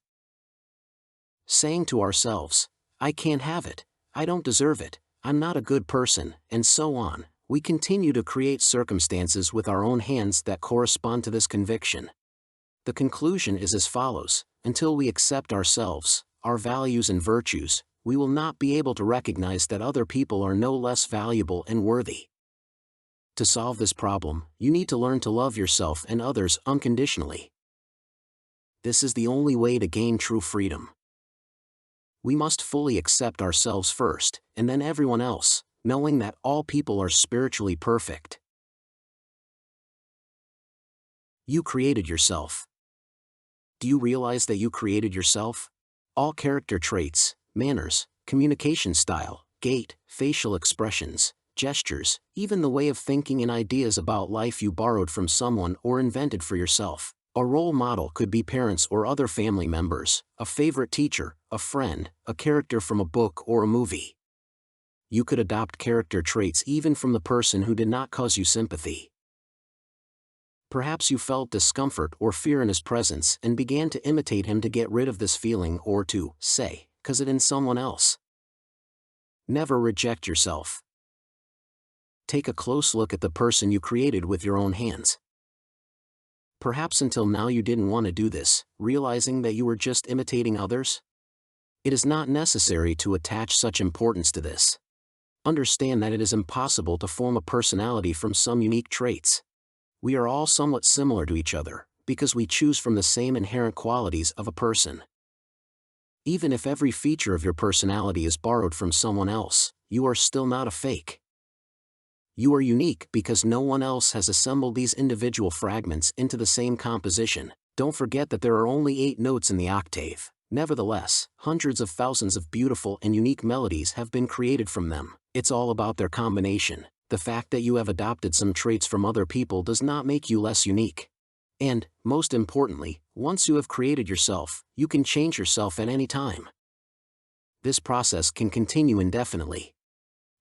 Speaker 2: Saying to ourselves, I can't have it, I don't deserve it, I'm not a good person, and so on, we continue to create circumstances with our own hands that correspond to this conviction. The conclusion is as follows: until we accept ourselves, our values and virtues, we will not be able to recognize that other people are no less valuable and worthy. To solve this problem, you need to learn to love yourself and others unconditionally. This is the only way to gain true freedom. We must fully accept ourselves first, and then everyone else, knowing that all people are spiritually perfect. You created yourself. Do you realize that you created yourself? All character traits, manners, communication style, gait, facial expressions, gestures, even the way of thinking and ideas about life you borrowed from someone or invented for yourself. A role model could be parents or other family members, a favorite teacher, a friend, a character from a book or a movie. You could adopt character traits even from the person who did not cause you sympathy. Perhaps you felt discomfort or fear in his presence and began to imitate him to get rid of this feeling or to, say, cause it in someone else. Never reject yourself. Take a close look at the person you created with your own hands. Perhaps until now you didn't want to do this, realizing that you were just imitating others. It is not necessary to attach such importance to this. Understand that it is impossible to form a personality from some unique traits. We are all somewhat similar to each other, because we choose from the same inherent qualities of a person. Even if every feature of your personality is borrowed from someone else, you are still not a fake. You are unique because no one else has assembled these individual fragments into the same composition. Don't forget that there are only 8 notes in the octave. Nevertheless, hundreds of thousands of beautiful and unique melodies have been created from them. It's all about their combination. The fact that you have adopted some traits from other people does not make you less unique. And, most importantly, once you have created yourself, you can change yourself at any time. This process can continue indefinitely.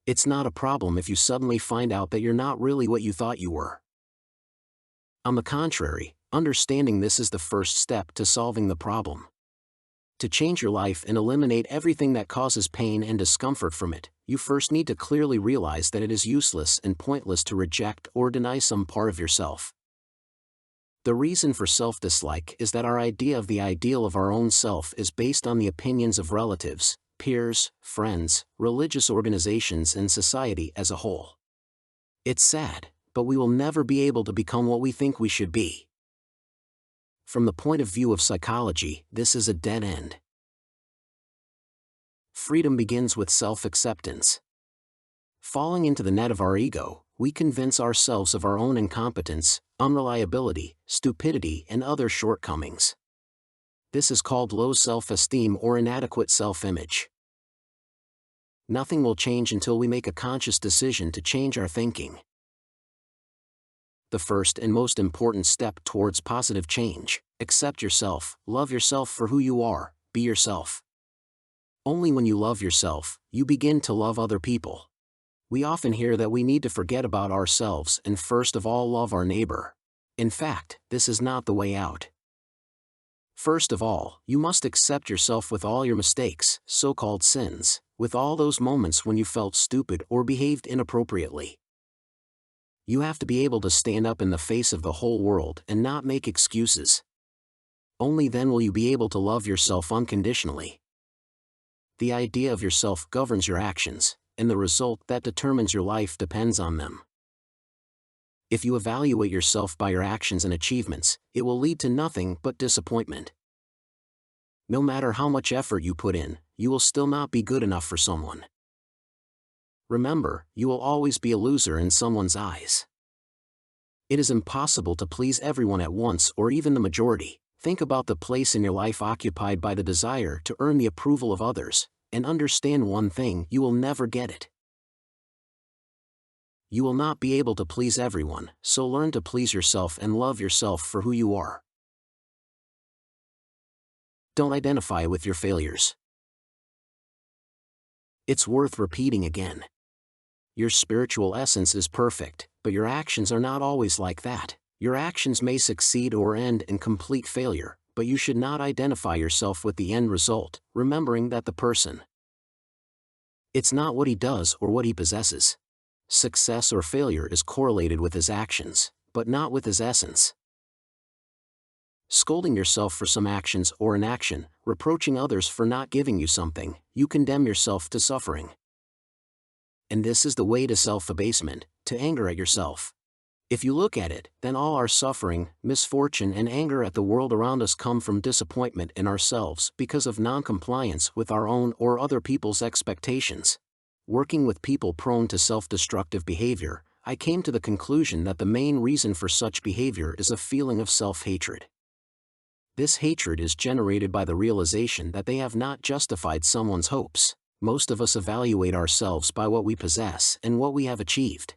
Speaker 2: It's not a problem if you suddenly find out that you're not really what you thought you were. On the contrary, understanding this is the first step to solving the problem. To change your life and eliminate everything that causes pain and discomfort from it, you first need to clearly realize that it is useless and pointless to reject or deny some part of yourself. The reason for self-dislike is that our idea of the ideal of our own self is based on the opinions of relatives, peers, friends, religious organizations and society as a whole. It's sad, but we will never be able to become what we think we should be. From the point of view of psychology, this is a dead end. Freedom begins with self-acceptance. Falling into the net of our ego, we convince ourselves of our own incompetence, unreliability, stupidity and other shortcomings. This is called low self-esteem or inadequate self-image. Nothing will change until we make a conscious decision to change our thinking. The first and most important step towards positive change: accept yourself, love yourself for who you are, be yourself. Only when you love yourself, you begin to love other people. We often hear that we need to forget about ourselves and first of all love our neighbor. In fact, this is not the way out. First of all, you must accept yourself with all your mistakes, so-called sins, with all those moments when you felt stupid or behaved inappropriately. You have to be able to stand up in the face of the whole world and not make excuses. Only then will you be able to love yourself unconditionally. The idea of yourself governs your actions, and the result that determines your life depends on them. If you evaluate yourself by your actions and achievements, it will lead to nothing but disappointment. No matter how much effort you put in, you will still not be good enough for someone. Remember, you will always be a loser in someone's eyes. It is impossible to please everyone at once or even the majority. Think about the place in your life occupied by the desire to earn the approval of others, and understand one thing: you will never get it. You will not be able to please everyone, so learn to please yourself and love yourself for who you are. Don't identify with your failures. It's worth repeating again. Your spiritual essence is perfect, but your actions are not always like that. Your actions may succeed or end in complete failure, but you should not identify yourself with the end result, remembering that the person, it's not what he does or what he possesses. Success or failure is correlated with his actions, but not with his essence. Scolding yourself for some actions or inaction, reproaching others for not giving you something, you condemn yourself to suffering. And this is the way to self-abasement, to anger at yourself. If you look at it, then all our suffering, misfortune and anger at the world around us come from disappointment in ourselves because of non-compliance with our own or other people's expectations. Working with people prone to self-destructive behavior, I came to the conclusion that the main reason for such behavior is a feeling of self-hatred. This hatred is generated by the realization that they have not justified someone's hopes. Most of us evaluate ourselves by what we possess and what we have achieved.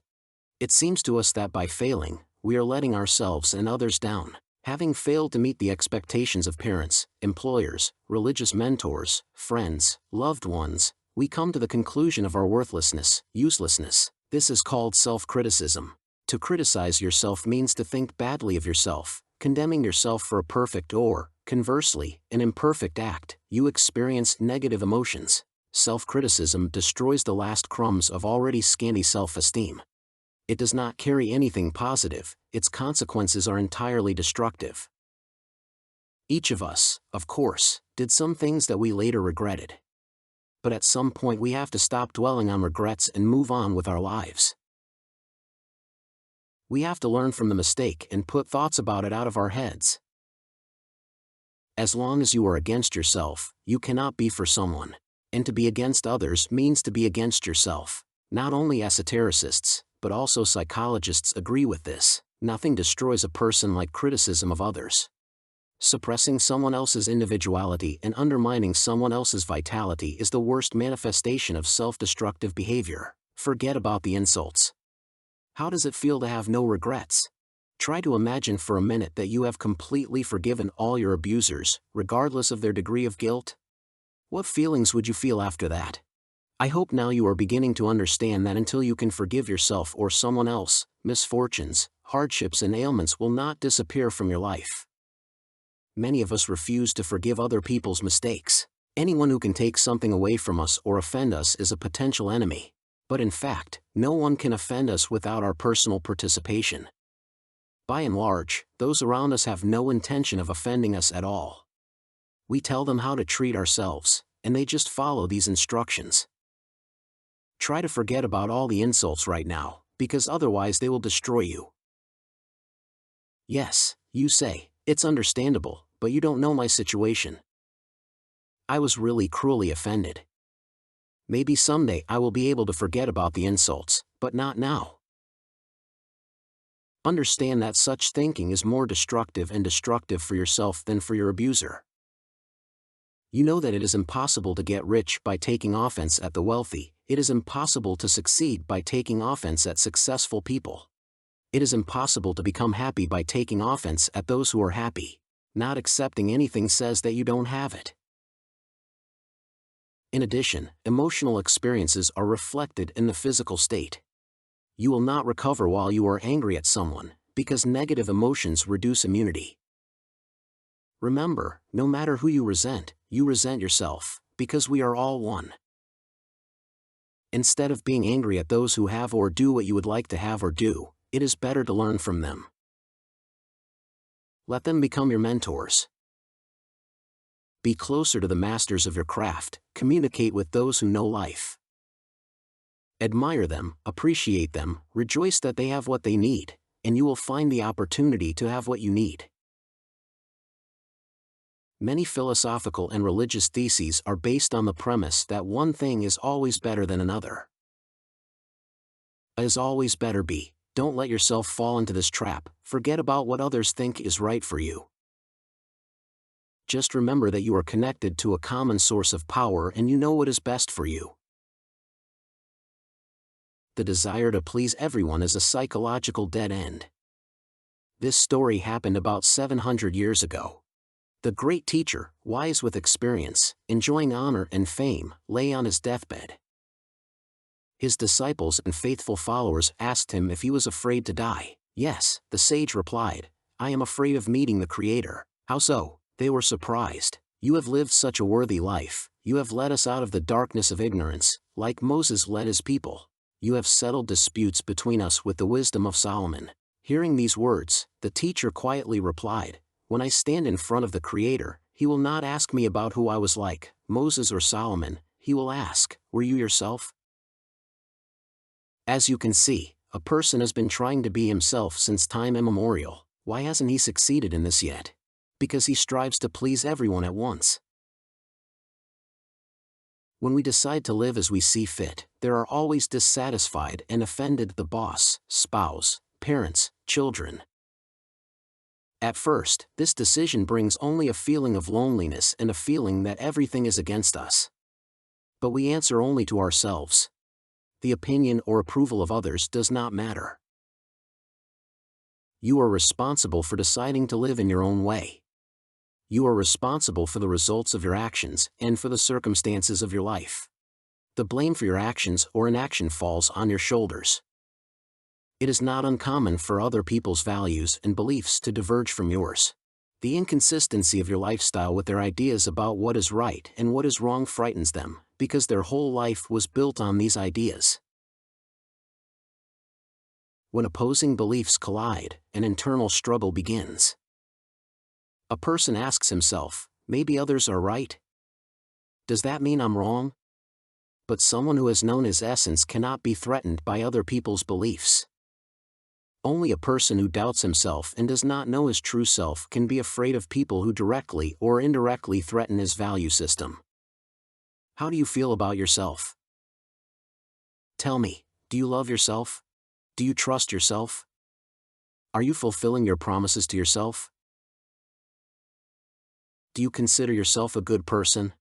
Speaker 2: It seems to us that by failing, we are letting ourselves and others down. Having failed to meet the expectations of parents, employers, religious mentors, friends, loved ones, we come to the conclusion of our worthlessness, uselessness. This is called self-criticism. To criticize yourself means to think badly of yourself, condemning yourself for a perfect or, conversely, an imperfect act. You experience negative emotions. Self-criticism destroys the last crumbs of already scanty self-esteem. It does not carry anything positive, its consequences are entirely destructive. Each of us, of course, did some things that we later regretted. But at some point we have to stop dwelling on regrets and move on with our lives. We have to learn from the mistake and put thoughts about it out of our heads. As long as you are against yourself, you cannot be for someone. And to be against others means to be against yourself. Not only esotericists, but also psychologists agree with this. Nothing destroys a person like criticism of others. Suppressing someone else's individuality and undermining someone else's vitality is the worst manifestation of self-destructive behavior. Forget about the insults. How does it feel to have no regrets? Try to imagine for a minute that you have completely forgiven all your abusers, regardless of their degree of guilt. What feelings would you feel after that? I hope now you are beginning to understand that until you can forgive yourself or someone else, misfortunes, hardships and ailments will not disappear from your life. Many of us refuse to forgive other people's mistakes. Anyone who can take something away from us or offend us is a potential enemy. But in fact, no one can offend us without our personal participation. By and large, those around us have no intention of offending us at all. We tell them how to treat ourselves, and they just follow these instructions. Try to forget about all the insults right now, because otherwise they will destroy you. Yes, you say, it's understandable, but you don't know my situation. I was really cruelly offended. Maybe someday I will be able to forget about the insults, but not now. Understand that such thinking is more destructive for yourself than for your abuser. You know that it is impossible to get rich by taking offense at the wealthy. It is impossible to succeed by taking offense at successful people. It is impossible to become happy by taking offense at those who are happy. Not accepting anything says that you don't have it. In addition, emotional experiences are reflected in the physical state. You will not recover while you are angry at someone, because negative emotions reduce immunity. Remember, no matter who you resent yourself, because we are all one. Instead of being angry at those who have or do what you would like to have or do, it is better to learn from them. Let them become your mentors. Be closer to the masters of your craft, communicate with those who know life. Admire them, appreciate them, rejoice that they have what they need, and you will find the opportunity to have what you need. Many philosophical and religious theses are based on the premise that one thing is always better than another. A is always better B. Don't let yourself fall into this trap. Forget about what others think is right for you. Just remember that you are connected to a common source of power and you know what is best for you. The desire to please everyone is a psychological dead end. This story happened about 700 years ago. The great teacher, wise with experience, enjoying honor and fame, lay on his deathbed. His disciples and faithful followers asked him if he was afraid to die. Yes, the sage replied, I am afraid of meeting the Creator. How so? They were surprised. You have lived such a worthy life, you have led us out of the darkness of ignorance, like Moses led his people. You have settled disputes between us with the wisdom of Solomon. Hearing these words, the teacher quietly replied, when I stand in front of the Creator, He will not ask me about who I was like, Moses or Solomon, He will ask, were you yourself? As you can see, a person has been trying to be himself since time immemorial. Why hasn't he succeeded in this yet? Because he strives to please everyone at once. When we decide to live as we see fit, there are always dissatisfied and offended the boss, spouse, parents, children. At first, this decision brings only a feeling of loneliness and a feeling that everything is against us. But we answer only to ourselves. The opinion or approval of others does not matter. You are responsible for deciding to live in your own way. You are responsible for the results of your actions and for the circumstances of your life. The blame for your actions or inaction falls on your shoulders. It is not uncommon for other people's values and beliefs to diverge from yours. The inconsistency of your lifestyle with their ideas about what is right and what is wrong frightens them, because their whole life was built on these ideas. When opposing beliefs collide, an internal struggle begins. A person asks himself, maybe others are right? Does that mean I'm wrong? But someone who has known his essence cannot be threatened by other people's beliefs. Only a person who doubts himself and does not know his true self can be afraid of people who directly or indirectly threaten his value system. How do you feel about yourself? Tell me, do you love yourself? Do you trust yourself? Are you fulfilling your promises to yourself? Do you consider yourself a good person?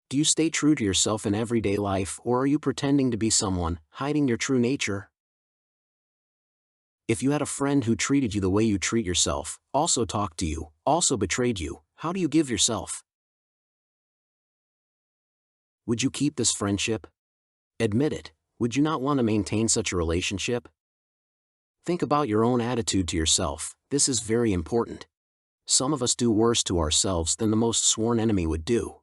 Speaker 2: Do you stay true to yourself in everyday life, or are you pretending to be someone, hiding your true nature? If you had a friend who treated you the way you treat yourself, also talked to you, also betrayed you, how do you give yourself? Would you keep this friendship? Admit it, would you not want to maintain such a relationship? Think about your own attitude to yourself, this is very important. Some of us do worse to ourselves than the most sworn enemy would do.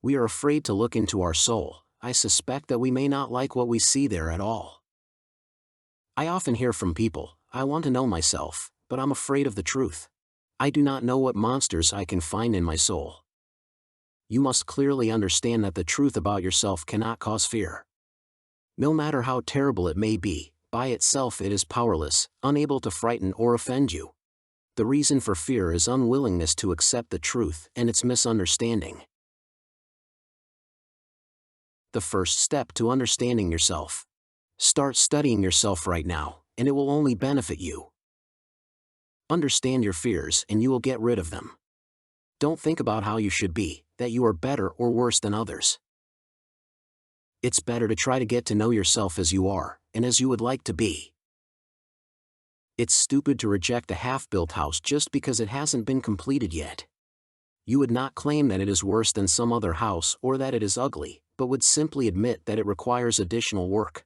Speaker 2: We are afraid to look into our soul. I suspect that we may not like what we see there at all. I often hear from people, I want to know myself, but I'm afraid of the truth. I do not know what monsters I can find in my soul. You must clearly understand that the truth about yourself cannot cause fear. No matter how terrible it may be, by itself it is powerless, unable to frighten or offend you. The reason for fear is unwillingness to accept the truth and its misunderstanding. The first step to understanding yourself. Start studying yourself right now, and it will only benefit you. Understand your fears and you will get rid of them. Don't think about how you should be, that you are better or worse than others. It's better to try to get to know yourself as you are, and as you would like to be. It's stupid to reject a half-built house just because it hasn't been completed yet. You would not claim that it is worse than some other house or that it is ugly, but would simply admit that it requires additional work.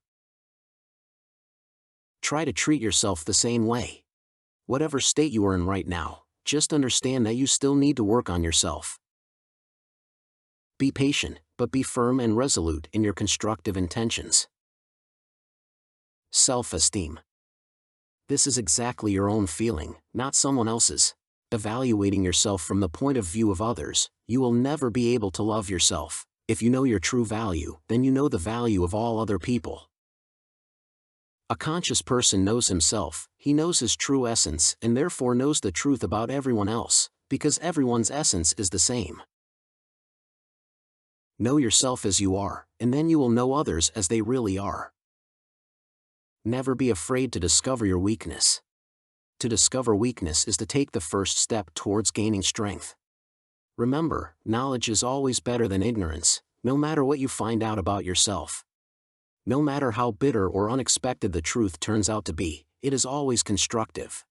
Speaker 2: Try to treat yourself the same way. Whatever state you are in right now, just understand that you still need to work on yourself. Be patient, but be firm and resolute in your constructive intentions. Self-esteem. This is exactly your own feeling, not someone else's. Evaluating yourself from the point of view of others, you will never be able to love yourself. If you know your true value, then you know the value of all other people. A conscious person knows himself, he knows his true essence and therefore knows the truth about everyone else, because everyone's essence is the same. Know yourself as you are, and then you will know others as they really are. Never be afraid to discover your weakness. To discover weakness is to take the first step towards gaining strength. Remember, knowledge is always better than ignorance, no matter what you find out about yourself. No matter how bitter or unexpected the truth turns out to be, it is always constructive.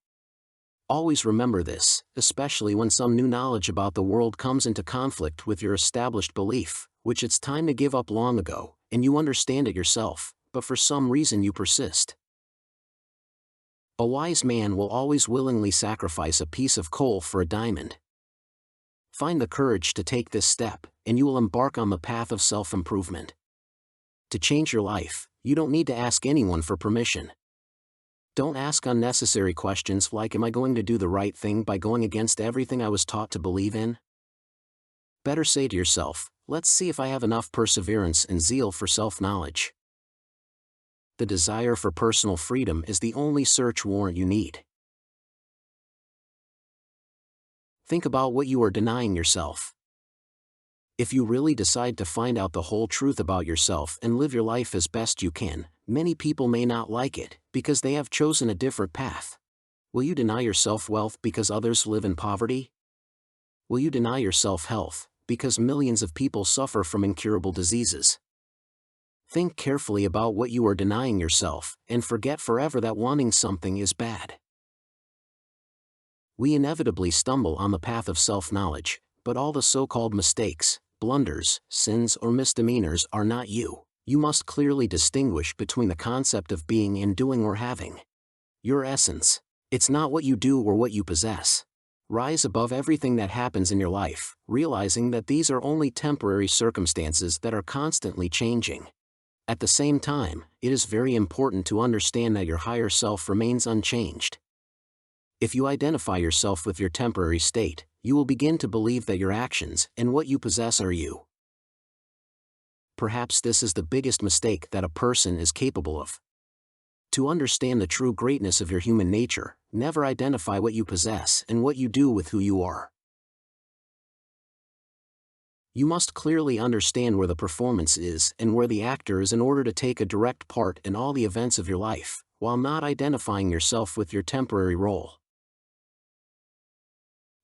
Speaker 2: Always remember this, especially when some new knowledge about the world comes into conflict with your established belief, which it's time to give up long ago, and you understand it yourself, but for some reason you persist. A wise man will always willingly sacrifice a piece of coal for a diamond. Find the courage to take this step, and you will embark on the path of self-improvement. To change your life, you don't need to ask anyone for permission. Don't ask unnecessary questions like, am I going to do the right thing by going against everything I was taught to believe in? Better say to yourself, let's see if I have enough perseverance and zeal for self-knowledge. The desire for personal freedom is the only search warrant you need. Think about what you are denying yourself. If you really decide to find out the whole truth about yourself and live your life as best you can, many people may not like it, because they have chosen a different path. Will you deny yourself wealth because others live in poverty? Will you deny yourself health, because millions of people suffer from incurable diseases. Think carefully about what you are denying yourself, and forget forever that wanting something is bad. We inevitably stumble on the path of self-knowledge, but all the so-called mistakes, blunders, sins or misdemeanors are not you. You must clearly distinguish between the concept of being and doing or having. Your essence. It's not what you do or what you possess. Rise above everything that happens in your life, realizing that these are only temporary circumstances that are constantly changing. At the same time, it is very important to understand that your higher self remains unchanged. If you identify yourself with your temporary state, you will begin to believe that your actions and what you possess are you. Perhaps this is the biggest mistake that a person is capable of. To understand the true greatness of your human nature, never identify what you possess and what you do with who you are. You must clearly understand where the performance is and where the actor is in order to take a direct part in all the events of your life, while not identifying yourself with your temporary role.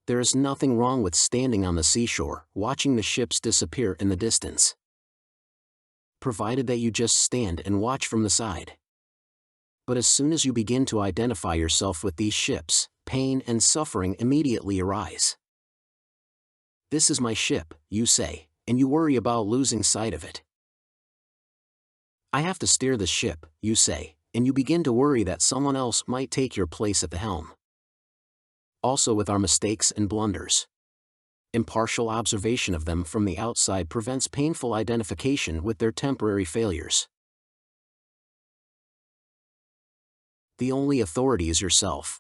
Speaker 2: There is nothing wrong with standing on the seashore, watching the ships disappear in the distance, provided that you just stand and watch from the side. But as soon as you begin to identify yourself with these ships, pain and suffering immediately arise. This is my ship, you say, and you worry about losing sight of it. I have to steer the ship, you say, and you begin to worry that someone else might take your place at the helm. Also with our mistakes and blunders. Impartial observation of them from the outside prevents painful identification with their temporary failures. The only authority is yourself.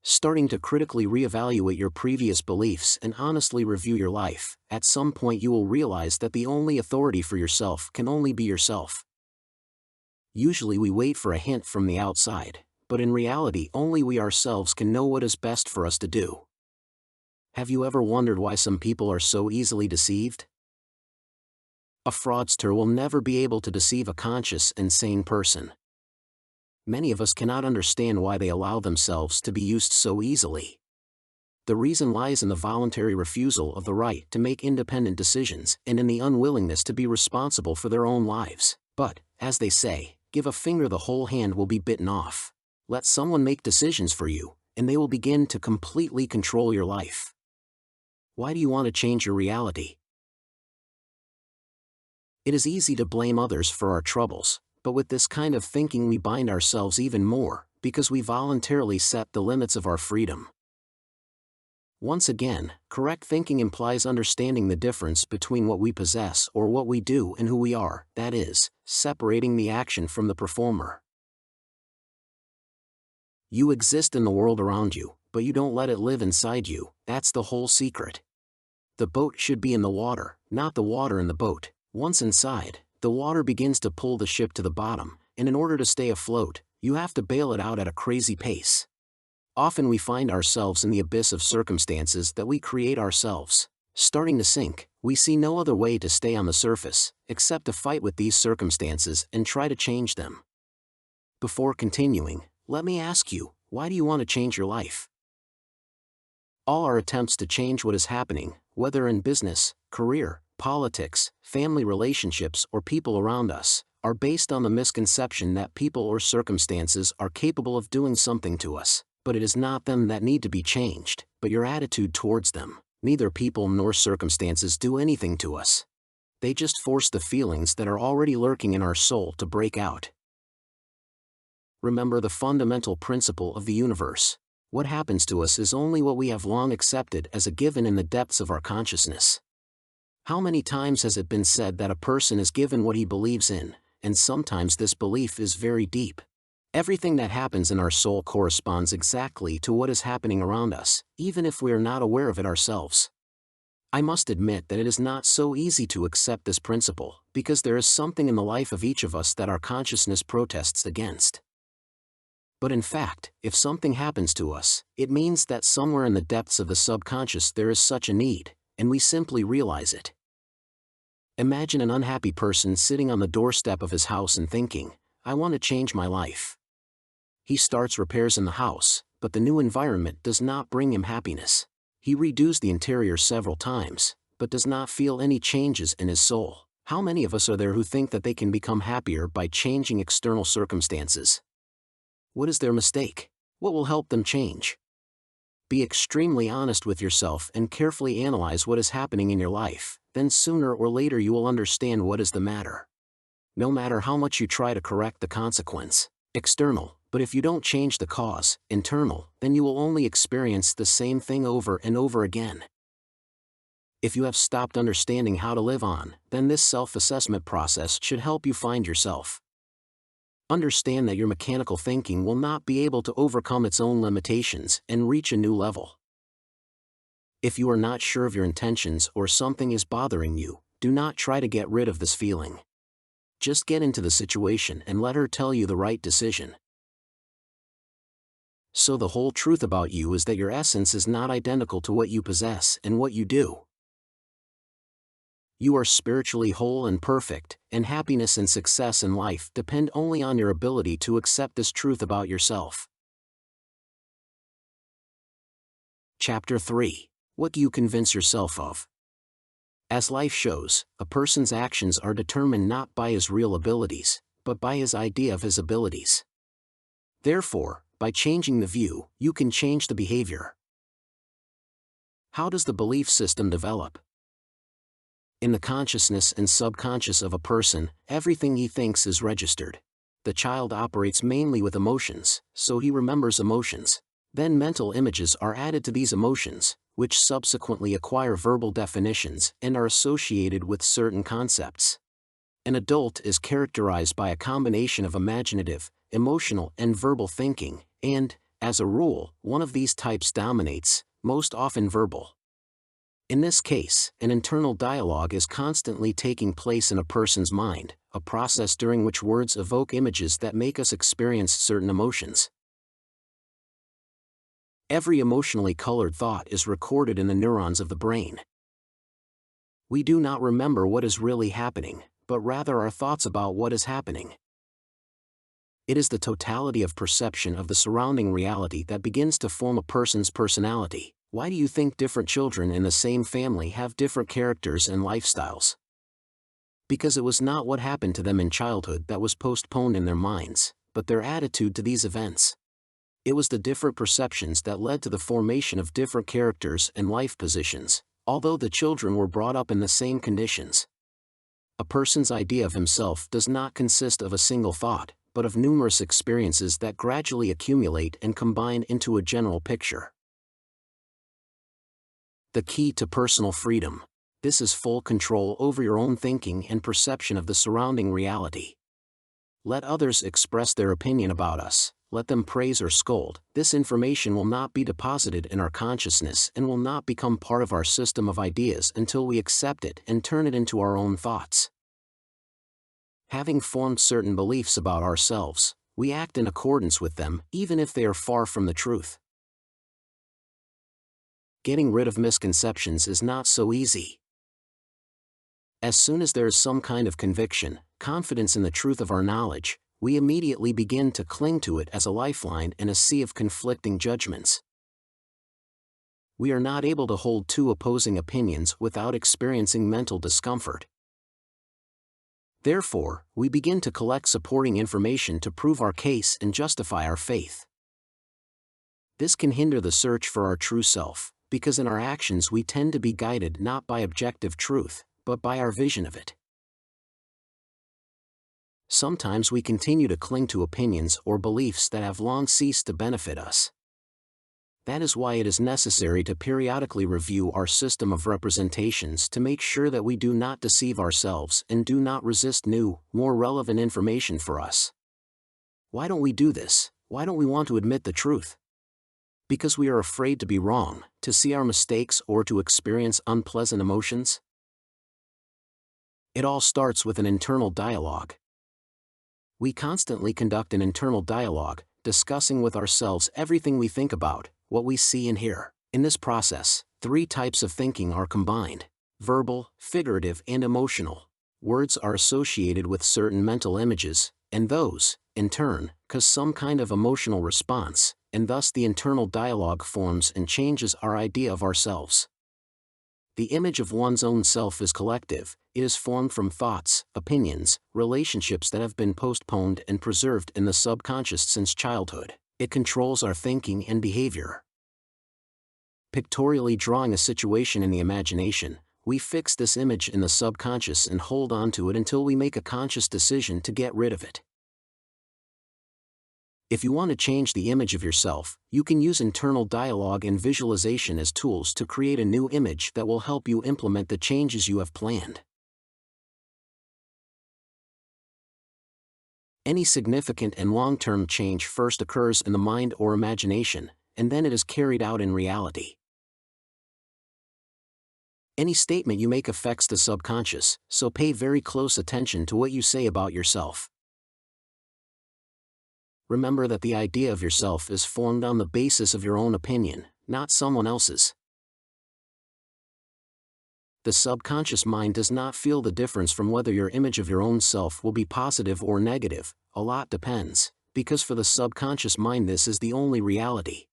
Speaker 2: Starting to critically reevaluate your previous beliefs and honestly review your life, at some point you will realize that the only authority for yourself can only be yourself. Usually we wait for a hint from the outside, but in reality only we ourselves can know what is best for us to do. Have you ever wondered why some people are so easily deceived? A fraudster will never be able to deceive a conscious and sane person. Many of us cannot understand why they allow themselves to be used so easily. The reason lies in the voluntary refusal of the right to make independent decisions and in the unwillingness to be responsible for their own lives. But, as they say, give a finger the whole hand will be bitten off. Let someone make decisions for you, and they will begin to completely control your life. Why do you want to change your reality? It is easy to blame others for our troubles, but with this kind of thinking we bind ourselves even more, because we voluntarily set the limits of our freedom. Once again, correct thinking implies understanding the difference between what we possess or what we do and who we are, that is, separating the action from the performer. You exist in the world around you, but you don't let it live inside you. That's the whole secret. The boat should be in the water, not the water in the boat. Once inside, the water begins to pull the ship to the bottom, and in order to stay afloat, you have to bail it out at a crazy pace. Often we find ourselves in the abyss of circumstances that we create ourselves. Starting to sink, we see no other way to stay on the surface, except to fight with these circumstances and try to change them. Before continuing, let me ask you, why do you want to change your life? All our attempts to change what is happening, whether in business, career, politics, family relationships or people around us, are based on the misconception that people or circumstances are capable of doing something to us, but it is not them that need to be changed, but your attitude towards them. Neither people nor circumstances do anything to us. They just force the feelings that are already lurking in our soul to break out. Remember the fundamental principle of the universe. What happens to us is only what we have long accepted as a given in the depths of our consciousness. How many times has it been said that a person is given what he believes in, and sometimes this belief is very deep. Everything that happens in our soul corresponds exactly to what is happening around us, even if we are not aware of it ourselves. I must admit that it is not so easy to accept this principle, because there is something in the life of each of us that our consciousness protests against. But in fact, if something happens to us, it means that somewhere in the depths of the subconscious there is such a need, and we simply realize it. Imagine an unhappy person sitting on the doorstep of his house and thinking, I want to change my life. He starts repairs in the house, but the new environment does not bring him happiness. He redoes the interior several times, but does not feel any changes in his soul. How many of us are there who think that they can become happier by changing external circumstances? What is their mistake? What will help them change? Be extremely honest with yourself and carefully analyze what is happening in your life, then sooner or later you will understand what is the matter. No matter how much you try to correct the consequence, external, but if you don't change the cause, internal, then you will only experience the same thing over and over again. If you have stopped understanding how to live on, then this self-assessment process should help you find yourself. Understand that your mechanical thinking will not be able to overcome its own limitations and reach a new level. If you are not sure of your intentions or something is bothering you, do not try to get rid of this feeling. Just get into the situation and let her tell you the right decision. So the whole truth about you is that your essence is not identical to what you possess and what you do. You are spiritually whole and perfect, and happiness and success in life depend only on your ability to accept this truth about yourself. Chapter 3. What do you convince yourself of? As life shows, a person's actions are determined not by his real abilities, but by his idea of his abilities. Therefore, by changing the view, you can change the behavior. How does the belief system develop? In the consciousness and subconscious of a person, everything he thinks is registered. The child operates mainly with emotions, so he remembers emotions. Then mental images are added to these emotions, which subsequently acquire verbal definitions and are associated with certain concepts. An adult is characterized by a combination of imaginative, emotional, and verbal thinking, and, as a rule, one of these types dominates, most often verbal. In this case, an internal dialogue is constantly taking place in a person's mind, a process during which words evoke images that make us experience certain emotions. Every emotionally colored thought is recorded in the neurons of the brain. We do not remember what is really happening, but rather our thoughts about what is happening. It is the totality of perception of the surrounding reality that begins to form a person's personality. Why do you think different children in the same family have different characters and lifestyles? Because it was not what happened to them in childhood that was postponed in their minds, but their attitude to these events. It was the different perceptions that led to the formation of different characters and life positions, although the children were brought up in the same conditions. A person's idea of himself does not consist of a single thought, but of numerous experiences that gradually accumulate and combine into a general picture. The key to personal freedom. This is full control over your own thinking and perception of the surrounding reality. Let others express their opinion about us, let them praise or scold. This information will not be deposited in our consciousness and will not become part of our system of ideas until we accept it and turn it into our own thoughts. Having formed certain beliefs about ourselves, we act in accordance with them, even if they are far from the truth. Getting rid of misconceptions is not so easy. As soon as there is some kind of conviction, confidence in the truth of our knowledge, we immediately begin to cling to it as a lifeline in a sea of conflicting judgments. We are not able to hold two opposing opinions without experiencing mental discomfort. Therefore, we begin to collect supporting information to prove our case and justify our faith. This can hinder the search for our true self, because in our actions we tend to be guided not by objective truth, but by our vision of it. Sometimes we continue to cling to opinions or beliefs that have long ceased to benefit us. That is why it is necessary to periodically review our system of representations to make sure that we do not deceive ourselves and do not resist new, more relevant information for us. Why don't we do this? Why don't we want to admit the truth? Because we are afraid to be wrong, to see our mistakes, or to experience unpleasant emotions? It all starts with an internal dialogue. We constantly conduct an internal dialogue, discussing with ourselves everything we think about, what we see and hear. In this process, three types of thinking are combined: verbal, figurative, and emotional. Words are associated with certain mental images, and those, in turn, cause some kind of emotional response, and thus the internal dialogue forms and changes our idea of ourselves. The image of one's own self is collective. It is formed from thoughts, opinions, relationships that have been postponed and preserved in the subconscious since childhood. It controls our thinking and behavior. Pictorially drawing a situation in the imagination, we fix this image in the subconscious and hold on to it until we make a conscious decision to get rid of it. If you want to change the image of yourself, you can use internal dialogue and visualization as tools to create a new image that will help you implement the changes you have planned. Any significant and long-term change first occurs in the mind or imagination, and then it is carried out in reality. Any statement you make affects the subconscious, so pay very close attention to what you say about yourself. Remember that the idea of yourself is formed on the basis of your own opinion, not someone else's. The subconscious mind does not feel the difference from whether your image of your own self will be positive or negative. A lot depends, because for the subconscious mind this is the only reality.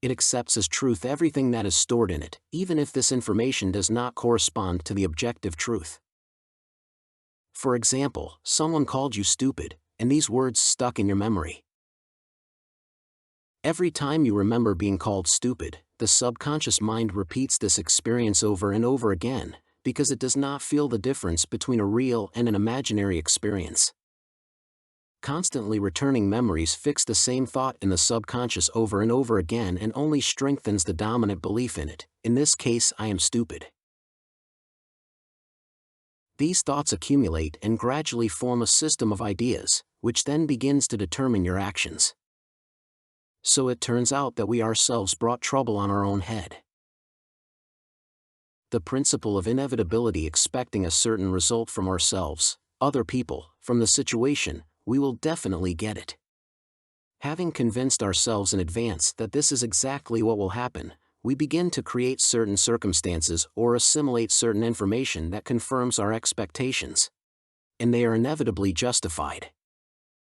Speaker 2: It accepts as truth everything that is stored in it, even if this information does not correspond to the objective truth. For example, someone called you stupid, and these words stuck in your memory. Every time you remember being called stupid, the subconscious mind repeats this experience over and over again, because it does not feel the difference between a real and an imaginary experience. Constantly returning memories fix the same thought in the subconscious over and over again and only strengthens the dominant belief in it, in this case I am stupid. These thoughts accumulate and gradually form a system of ideas, which then begins to determine your actions. So it turns out that we ourselves brought trouble on our own head. The principle of inevitability, expecting a certain result from ourselves, other people, from the situation, we will definitely get it. Having convinced ourselves in advance that this is exactly what will happen, we begin to create certain circumstances or assimilate certain information that confirms our expectations. And they are inevitably justified.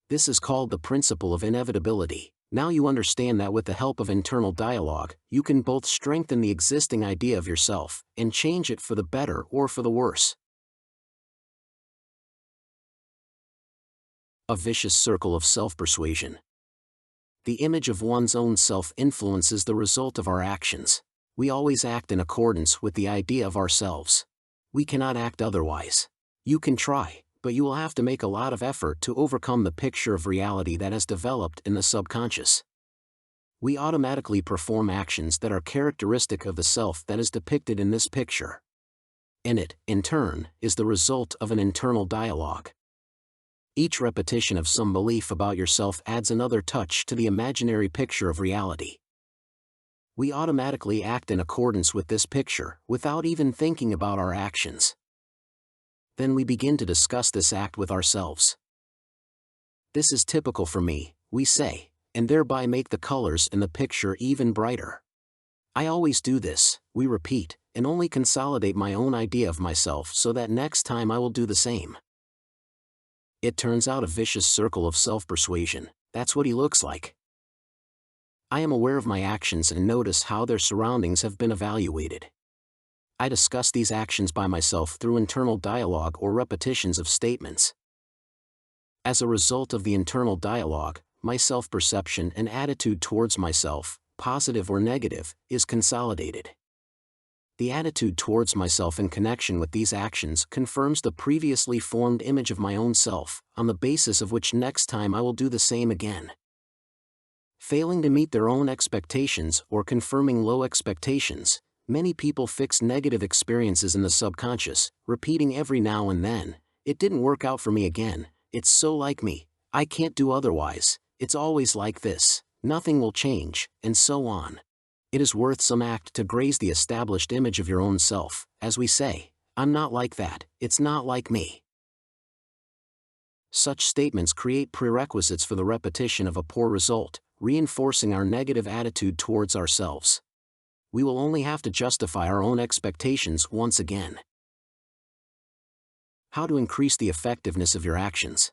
Speaker 2: This is called the principle of inevitability. Now you understand that with the help of internal dialogue, you can both strengthen the existing idea of yourself and change it for the better or for the worse. A vicious circle of self-persuasion. The image of one's own self influences the result of our actions. We always act in accordance with the idea of ourselves. We cannot act otherwise. You can try, but you will have to make a lot of effort to overcome the picture of reality that has developed in the subconscious. We automatically perform actions that are characteristic of the self that is depicted in this picture. And it, in turn, is the result of an internal dialogue. Each repetition of some belief about yourself adds another touch to the imaginary picture of reality. We automatically act in accordance with this picture, without even thinking about our actions. Then we begin to discuss this act with ourselves. This is typical for me, we say, and thereby make the colors in the picture even brighter. I always do this, we repeat, and only consolidate my own idea of myself so that next time I will do the same. It turns out a vicious circle of self-persuasion. That's what he looks like. I am aware of my actions and notice how their surroundings have been evaluated. I discuss these actions by myself through internal dialogue or repetitions of statements. As a result of the internal dialogue, my self-perception and attitude towards myself, positive or negative, is consolidated. The attitude towards myself in connection with these actions confirms the previously formed image of my own self, on the basis of which next time I will do the same again. Failing to meet their own expectations or confirming low expectations, many people fix negative experiences in the subconscious, repeating every now and then, "It didn't work out for me again, it's so like me, I can't do otherwise, it's always like this, nothing will change," and so on. It is worth some act to graze the established image of your own self, as we say, "I'm not like that, it's not like me." Such statements create prerequisites for the repetition of a poor result, reinforcing our negative attitude towards ourselves. We will only have to justify our own expectations once again. How to increase the effectiveness of your actions.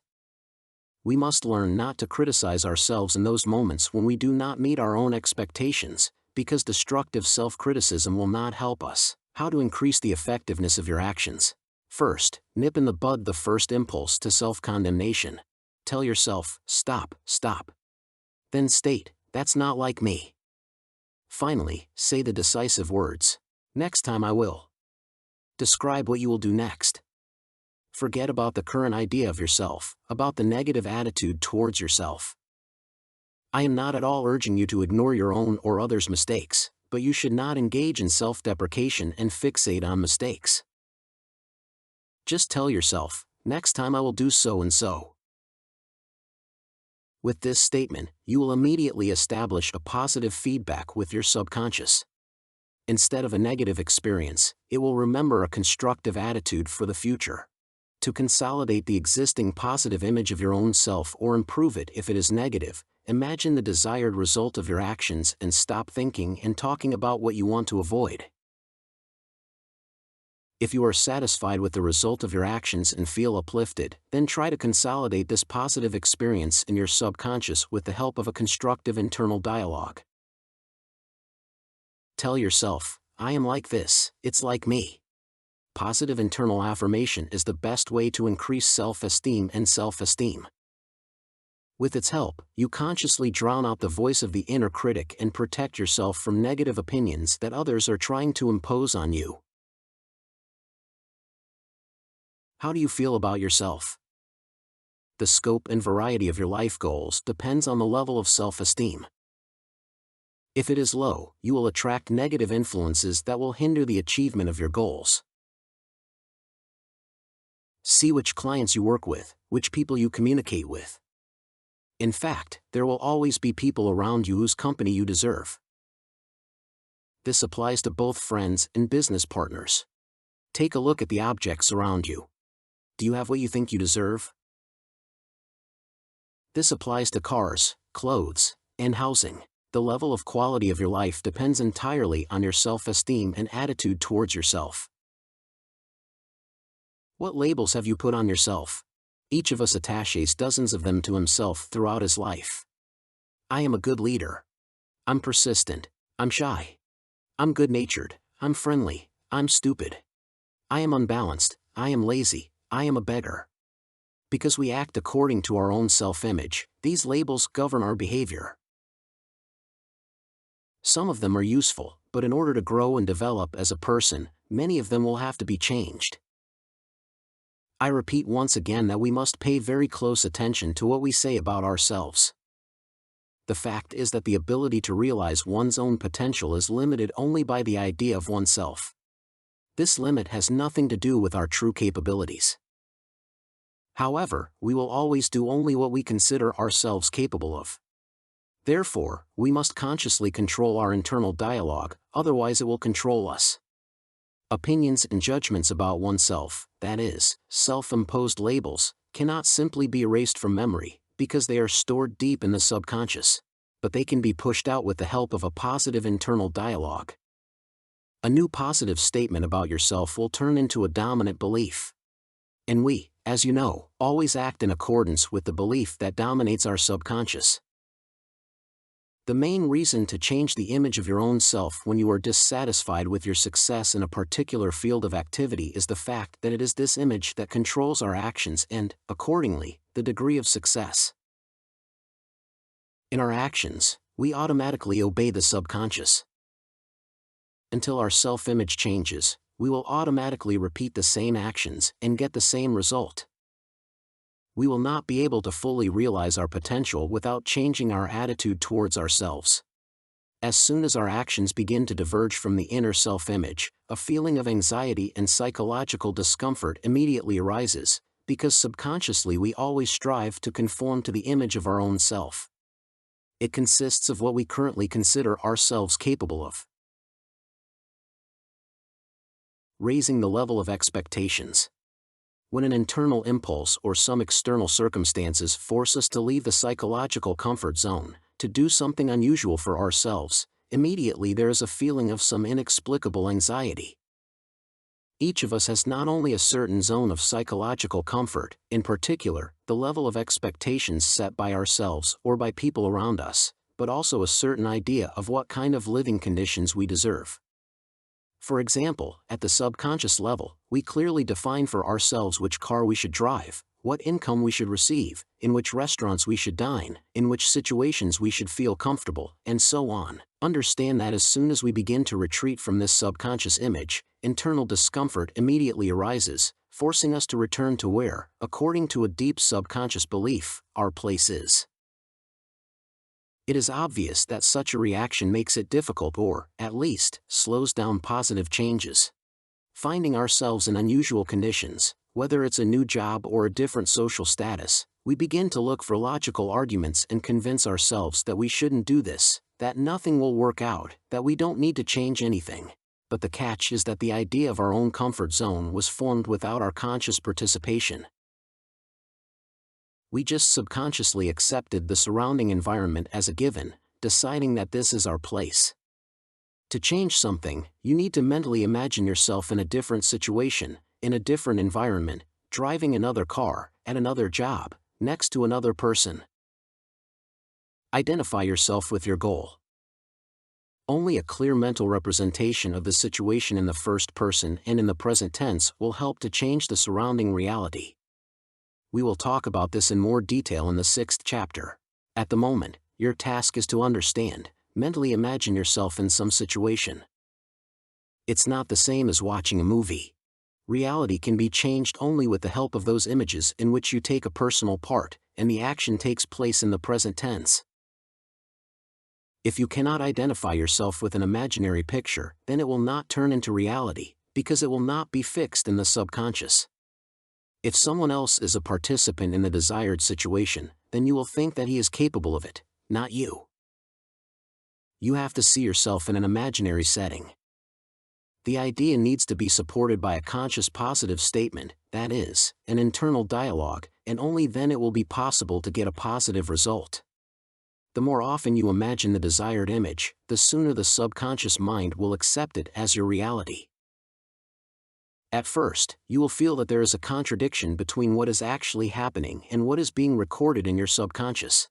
Speaker 2: We must learn not to criticize ourselves in those moments when we do not meet our own expectations, because destructive self-criticism will not help us. How to increase the effectiveness of your actions. First, nip in the bud the first impulse to self-condemnation. Tell yourself, stop, stop. Then state, that's not like me. Finally, say the decisive words. Next time I will. Describe what you will do next. Forget about the current idea of yourself, about the negative attitude towards yourself. I am not at all urging you to ignore your own or others' mistakes, but you should not engage in self-deprecation and fixate on mistakes. Just tell yourself, next time I will do so and so. With this statement, you will immediately establish a positive feedback with your subconscious. Instead of a negative experience, it will remember a constructive attitude for the future. To consolidate the existing positive image of your own self or improve it if it is negative, imagine the desired result of your actions and stop thinking and talking about what you want to avoid. If you are satisfied with the result of your actions and feel uplifted, then try to consolidate this positive experience in your subconscious with the help of a constructive internal dialogue. Tell yourself, I am like this, it's like me. Positive internal affirmation is the best way to increase self-esteem and self-esteem. With its help, you consciously drown out the voice of the inner critic and protect yourself from negative opinions that others are trying to impose on you. How do you feel about yourself? The scope and variety of your life goals depends on the level of self-esteem. If it is low, you will attract negative influences that will hinder the achievement of your goals. See which clients you work with, which people you communicate with. In fact, there will always be people around you whose company you deserve. This applies to both friends and business partners. Take a look at the objects around you. Do you have what you think you deserve? This applies to cars, clothes, and housing. The level of quality of your life depends entirely on your self-esteem and attitude towards yourself. What labels have you put on yourself? Each of us attaches dozens of them to himself throughout his life. I am a good leader. I'm persistent. I'm shy. I'm good-natured. I'm friendly. I'm stupid. I am unbalanced. I am lazy. I am a beggar. Because we act according to our own self-image, these labels govern our behavior. Some of them are useful, but in order to grow and develop as a person, many of them will have to be changed. I repeat once again that we must pay very close attention to what we say about ourselves. The fact is that the ability to realize one's own potential is limited only by the idea of oneself. This limit has nothing to do with our true capabilities. However, we will always do only what we consider ourselves capable of. Therefore, we must consciously control our internal dialogue, otherwise it will control us. Opinions and judgments about oneself, that is, self-imposed labels, cannot simply be erased from memory, because they are stored deep in the subconscious. But they can be pushed out with the help of a positive internal dialogue. A new positive statement about yourself will turn into a dominant belief. And we, as you know, always act in accordance with the belief that dominates our subconscious. The main reason to change the image of your own self when you are dissatisfied with your success in a particular field of activity is the fact that it is this image that controls our actions and, accordingly, the degree of success. In our actions, we automatically obey the subconscious. Until our self-image changes, we will automatically repeat the same actions and get the same result. We will not be able to fully realize our potential without changing our attitude towards ourselves. As soon as our actions begin to diverge from the inner self-image, a feeling of anxiety and psychological discomfort immediately arises, because subconsciously we always strive to conform to the image of our own self. It consists of what we currently consider ourselves capable of. Raising the level of expectations. When an internal impulse or some external circumstances force us to leave the psychological comfort zone, to do something unusual for ourselves, immediately there is a feeling of some inexplicable anxiety. Each of us has not only a certain zone of psychological comfort, in particular, the level of expectations set by ourselves or by people around us, but also a certain idea of what kind of living conditions we deserve. For example, at the subconscious level, we clearly define for ourselves which car we should drive, what income we should receive, in which restaurants we should dine, in which situations we should feel comfortable, and so on. Understand that as soon as we begin to retreat from this subconscious image, internal discomfort immediately arises, forcing us to return to where, according to a deep subconscious belief, our place is. It is obvious that such a reaction makes it difficult or, at least, slows down positive changes. Finding ourselves in unusual conditions, whether it's a new job or a different social status, we begin to look for logical arguments and convince ourselves that we shouldn't do this, that nothing will work out, that we don't need to change anything. But the catch is that the idea of our own comfort zone was formed without our conscious participation. We just subconsciously accepted the surrounding environment as a given, deciding that this is our place. To change something, you need to mentally imagine yourself in a different situation, in a different environment, driving another car, at another job, next to another person. Identify yourself with your goal. Only a clear mental representation of the situation in the first person and in the present tense will help to change the surrounding reality. We will talk about this in more detail in the 6th chapter. At the moment, your task is to understand, mentally imagine yourself in some situation. It's not the same as watching a movie. Reality can be changed only with the help of those images in which you take a personal part, and the action takes place in the present tense. If you cannot identify yourself with an imaginary picture, then it will not turn into reality, because it will not be fixed in the subconscious. If someone else is a participant in the desired situation, then you will think that he is capable of it, not you. You have to see yourself in an imaginary setting. The idea needs to be supported by a conscious positive statement, that is, an internal dialogue, and only then it will be possible to get a positive result. The more often you imagine the desired image, the sooner the subconscious mind will accept it as your reality. At first, you will feel that there is a contradiction between what is actually happening and what is being recorded in your subconscious.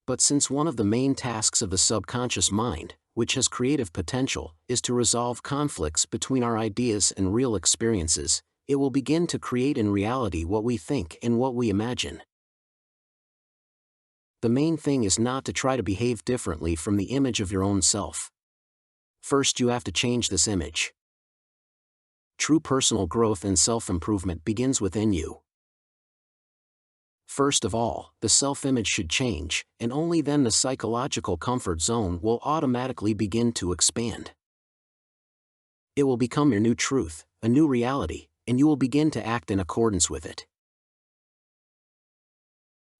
Speaker 2: But since one of the main tasks of the subconscious mind, which has creative potential, is to resolve conflicts between our ideas and real experiences, it will begin to create in reality what we think and what we imagine. The main thing is not to try to behave differently from the image of your own self. First, you have to change this image. True personal growth and self-improvement begins within you. First of all, the self-image should change, and only then the psychological comfort zone will automatically begin to expand. It will become your new truth, a new reality, and you will begin to act in accordance with it.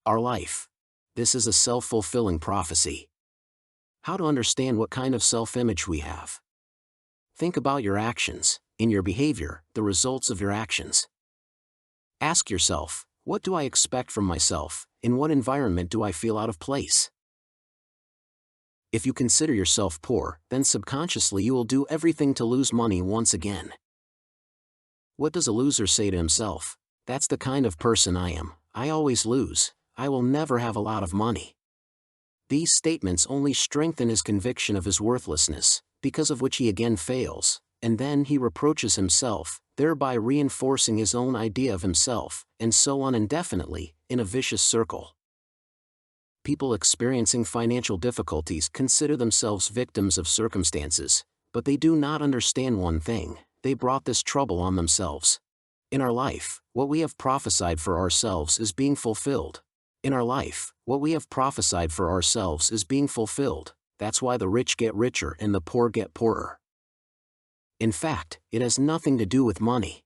Speaker 2: Our life. This is a self-fulfilling prophecy. How to understand what kind of self-image we have? Think about your actions, in your behavior, the results of your actions. Ask yourself, what do I expect from myself? In what environment do I feel out of place? If you consider yourself poor, then subconsciously you will do everything to lose money once again. What does a loser say to himself? That's the kind of person I am. I always lose. I will never have a lot of money. These statements only strengthen his conviction of his worthlessness, because of which he again fails, and then he reproaches himself, thereby reinforcing his own idea of himself, and so on indefinitely, in a vicious circle. People experiencing financial difficulties consider themselves victims of circumstances, but they do not understand one thing: they brought this trouble on themselves. In our life, what we have prophesied for ourselves is being fulfilled. In our life, what we have prophesied for ourselves is being fulfilled. That's why the rich get richer and the poor get poorer. In fact, it has nothing to do with money.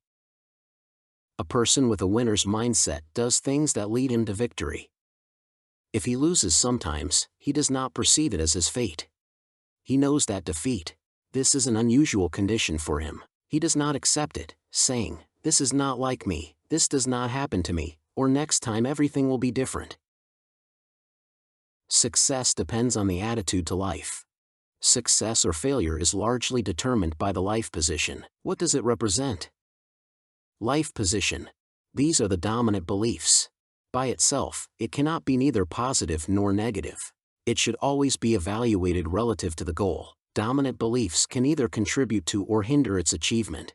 Speaker 2: A person with a winner's mindset does things that lead him to victory. If he loses sometimes, he does not perceive it as his fate. He knows that defeat. This is an unusual condition for him. He does not accept it, saying, "This is not like me, this does not happen to me, or next time everything will be different." Success depends on the attitude to life. Success or failure is largely determined by the life position. What does it represent? Life position. These are the dominant beliefs. By itself, it cannot be neither positive nor negative. It should always be evaluated relative to the goal. Dominant beliefs can either contribute to or hinder its achievement.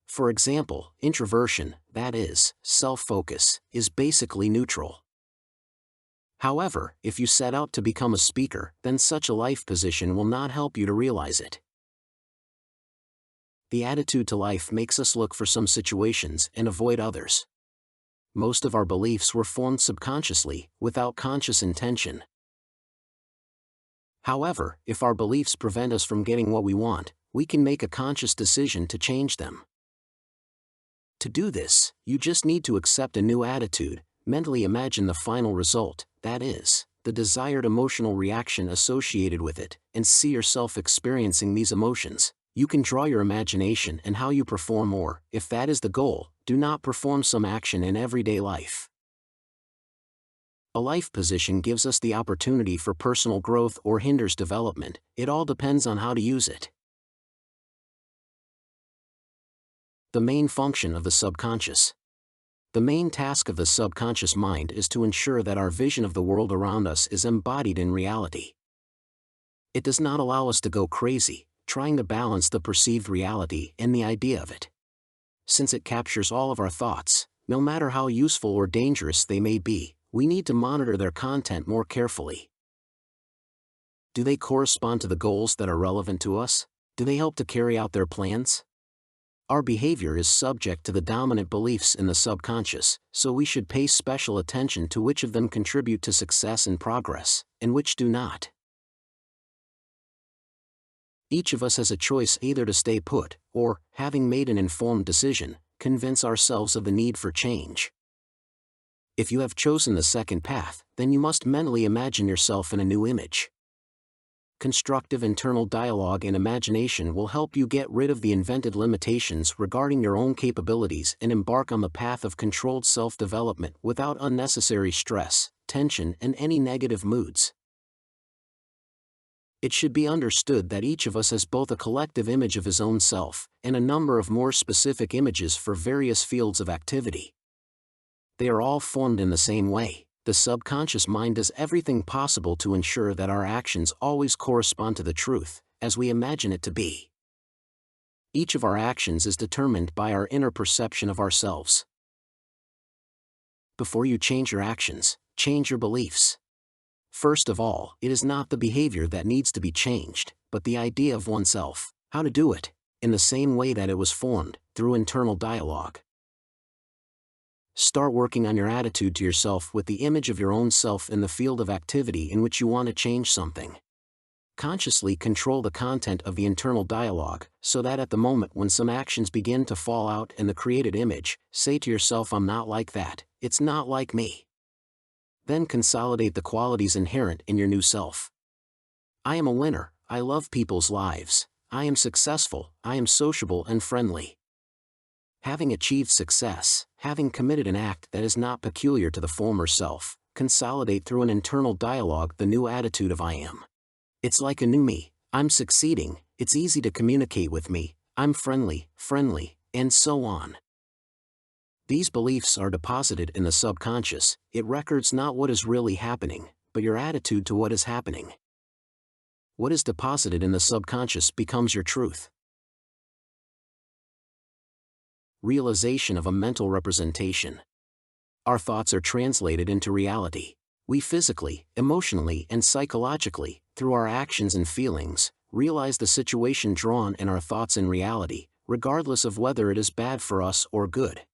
Speaker 2: For example, introversion, that is, self-focus, is basically neutral. However, if you set out to become a speaker, then such a life position will not help you to realize it. The attitude to life makes us look for some situations and avoid others. Most of our beliefs were formed subconsciously, without conscious intention. However, if our beliefs prevent us from getting what we want, we can make a conscious decision to change them. To do this, you just need to accept a new attitude, mentally imagine the final result, that is, the desired emotional reaction associated with it, and see yourself experiencing these emotions. You can draw your imagination and how you perform, or, if that is the goal, do not perform some action in everyday life. A life position gives us the opportunity for personal growth or hinders development. It all depends on how to use it. The main function of the subconscious. The main task of the subconscious mind is to ensure that our vision of the world around us is embodied in reality. It does not allow us to go crazy, trying to balance the perceived reality and the idea of it. Since it captures all of our thoughts, no matter how useful or dangerous they may be, we need to monitor their content more carefully. Do they correspond to the goals that are relevant to us? Do they help to carry out their plans? Our behavior is subject to the dominant beliefs in the subconscious, so we should pay special attention to which of them contribute to success and progress, and which do not. Each of us has a choice either to stay put, or, having made an informed decision, convince ourselves of the need for change. If you have chosen the second path, then you must mentally imagine yourself in a new image. Constructive internal dialogue and imagination will help you get rid of the invented limitations regarding your own capabilities and embark on the path of controlled self-development without unnecessary stress, tension, and any negative moods. It should be understood that each of us has both a collective image of his own self, and a number of more specific images for various fields of activity. They are all formed in the same way. The subconscious mind does everything possible to ensure that our actions always correspond to the truth, as we imagine it to be. Each of our actions is determined by our inner perception of ourselves. Before you change your actions, change your beliefs. First of all, it is not the behavior that needs to be changed, but the idea of oneself. How to do it? In the same way that it was formed, through internal dialogue. Start working on your attitude to yourself with the image of your own self in the field of activity in which you want to change something. Consciously control the content of the internal dialogue, so that at the moment when some actions begin to fall out in the created image, say to yourself, "I'm not like that, it's not like me." Then consolidate the qualities inherent in your new self. I am a winner, I love people's lives, I am successful, I am sociable and friendly. Having achieved success, having committed an act that is not peculiar to the former self, consolidate through an internal dialogue the new attitude of I am. It's like a new me, I'm succeeding, it's easy to communicate with me, I'm friendly, and so on. These beliefs are deposited in the subconscious. It records not what is really happening, but your attitude to what is happening. What is deposited in the subconscious becomes your truth. Realization of a mental representation. Our thoughts are translated into reality. We physically, emotionally, and psychologically, through our actions and feelings, realize the situation drawn in our thoughts in reality, regardless of whether it is bad for us or good.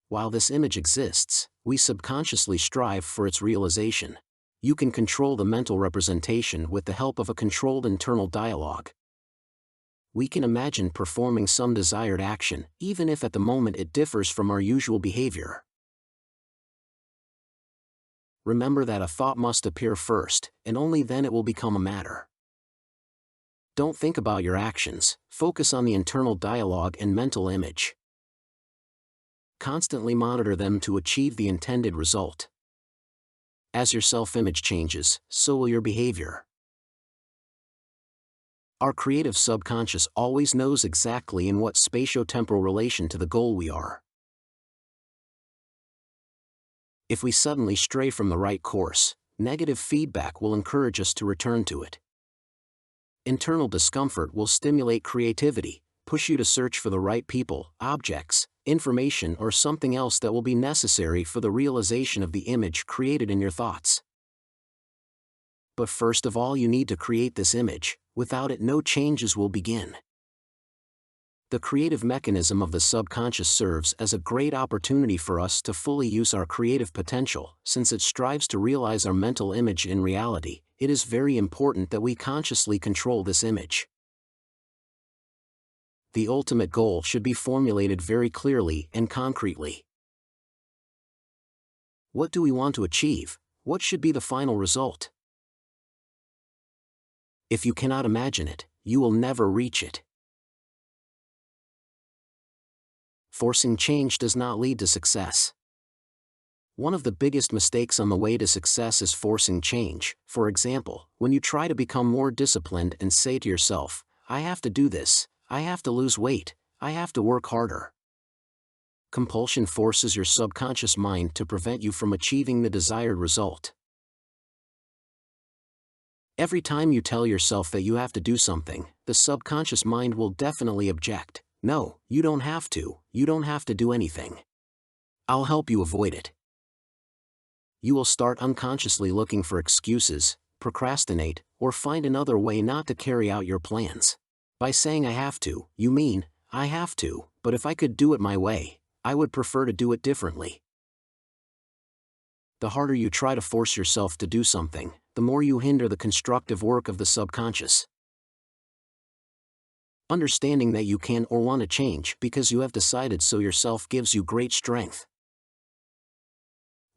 Speaker 2: While this image exists, we subconsciously strive for its realization. You can control the mental representation with the help of a controlled internal dialogue. We can imagine performing some desired action, even if at the moment it differs from our usual behavior. Remember that a thought must appear first, and only then it will become a matter. Don't think about your actions, focus on the internal dialogue and mental image. Constantly monitor them to achieve the intended result. As your self-image changes, so will your behavior. Our creative subconscious always knows exactly in what spatio-temporal relation to the goal we are. If we suddenly stray from the right course, negative feedback will encourage us to return to it. Internal discomfort will stimulate creativity, push you to search for the right people, objects, information, or something else that will be necessary for the realization of the image created in your thoughts. But first of all, you need to create this image. Without it, no changes will begin. The creative mechanism of the subconscious serves as a great opportunity for us to fully use our creative potential. Since it strives to realize our mental image in reality, it is very important that we consciously control this image. The ultimate goal should be formulated very clearly and concretely. What do we want to achieve? What should be the final result? If you cannot imagine it, you will never reach it. Forcing change does not lead to success. One of the biggest mistakes on the way to success is forcing change. For example, when you try to become more disciplined and say to yourself, "I have to do this, I have to lose weight, I have to work harder." Compulsion forces your subconscious mind to prevent you from achieving the desired result. Every time you tell yourself that you have to do something, the subconscious mind will definitely object. "No, you don't have to do anything. I'll help you avoid it." You will start unconsciously looking for excuses, procrastinate, or find another way not to carry out your plans. By saying "I have to," you mean, "I have to, but if I could do it my way, I would prefer to do it differently." The harder you try to force yourself to do something, the more you hinder the constructive work of the subconscious. Understanding that you can or want to change because you have decided so yourself gives you great strength.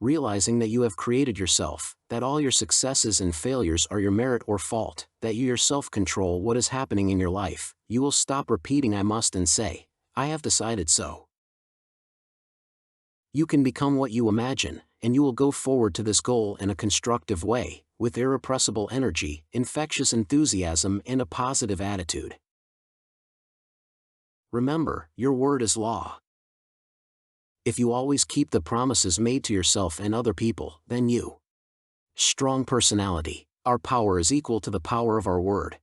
Speaker 2: Realizing that you have created yourself, that all your successes and failures are your merit or fault, that you yourself control what is happening in your life, you will stop repeating "I must" and say, "I have decided so." You can become what you imagine, and you will go forward to this goal in a constructive way, with irrepressible energy, infectious enthusiasm, and a positive attitude. Remember, your word is law. If you always keep the promises made to yourself and other people, then you. Strong personality. Our power is equal to the power of our word.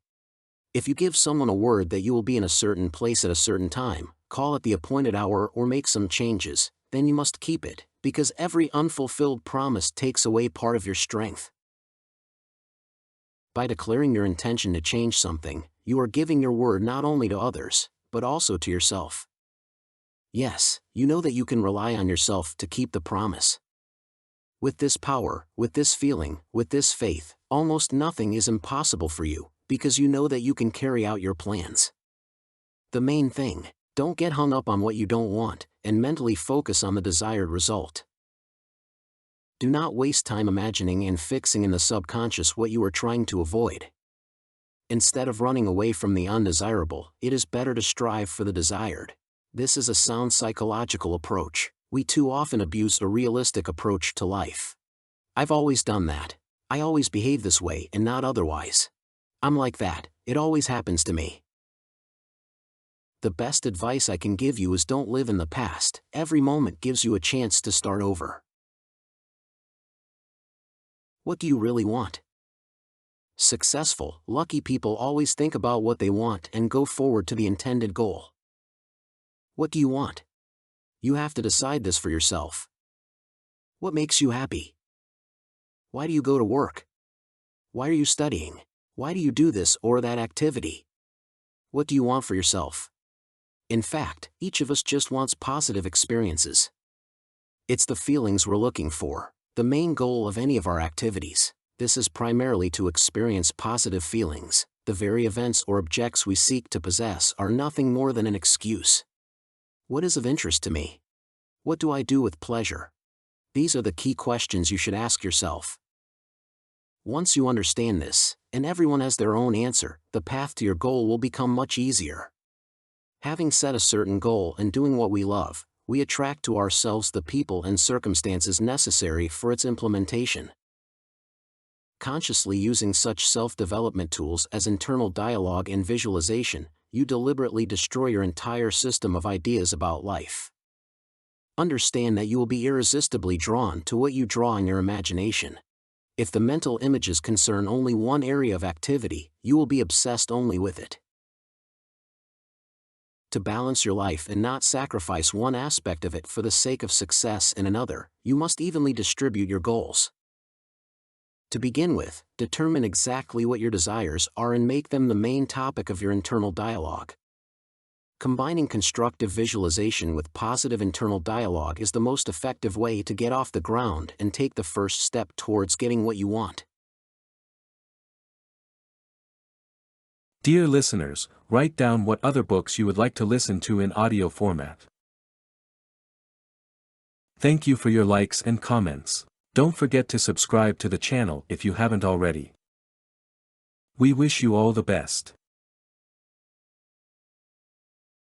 Speaker 2: If you give someone a word that you will be in a certain place at a certain time, call at the appointed hour, or make some changes, then you must keep it, because every unfulfilled promise takes away part of your strength. By declaring your intention to change something, you are giving your word not only to others, but also to yourself. Yes, you know that you can rely on yourself to keep the promise. With this power, with this feeling, with this faith, almost nothing is impossible for you, because you know that you can carry out your plans. The main thing, don't get hung up on what you don't want, and mentally focus on the desired result. Do not waste time imagining and fixing in the subconscious what you are trying to avoid. Instead of running away from the undesirable, it is better to strive for the desired. This is a sound psychological approach. We too often abuse a realistic approach to life. "I've always done that. I always behave this way and not otherwise. I'm like that, it always happens to me." The best advice I can give you is don't live in the past. Every moment gives you a chance to start over. What do you really want? Successful, lucky people always think about what they want and go forward to the intended goal. What do you want? You have to decide this for yourself. What makes you happy? Why do you go to work? Why are you studying? Why do you do this or that activity? What do you want for yourself? In fact, each of us just wants positive experiences. It's the feelings we're looking for, the main goal of any of our activities. This is primarily to experience positive feelings. The very events or objects we seek to possess are nothing more than an excuse. What is of interest to me? What do I do with pleasure? These are the key questions you should ask yourself. Once you understand this, and everyone has their own answer, the path to your goal will become much easier. Having set a certain goal and doing what we love, we attract to ourselves the people and circumstances necessary for its implementation. Consciously using such self-development tools as internal dialogue and visualization, you deliberately destroy your entire system of ideas about life. Understand that you will be irresistibly drawn to what you draw in your imagination. If the mental images concern only one area of activity, you will be obsessed only with it. To balance your life and not sacrifice one aspect of it for the sake of success in another, you must evenly distribute your goals. To begin with, determine exactly what your desires are and make them the main topic of your internal dialogue. Combining constructive visualization with positive internal dialogue is the most effective way to get off the ground and take the first step towards getting what you want.
Speaker 1: Dear listeners, write down what other books you would like to listen to in audio format. Thank you for your likes and comments. Don't forget to subscribe to the channel if you haven't already. We wish you all the best.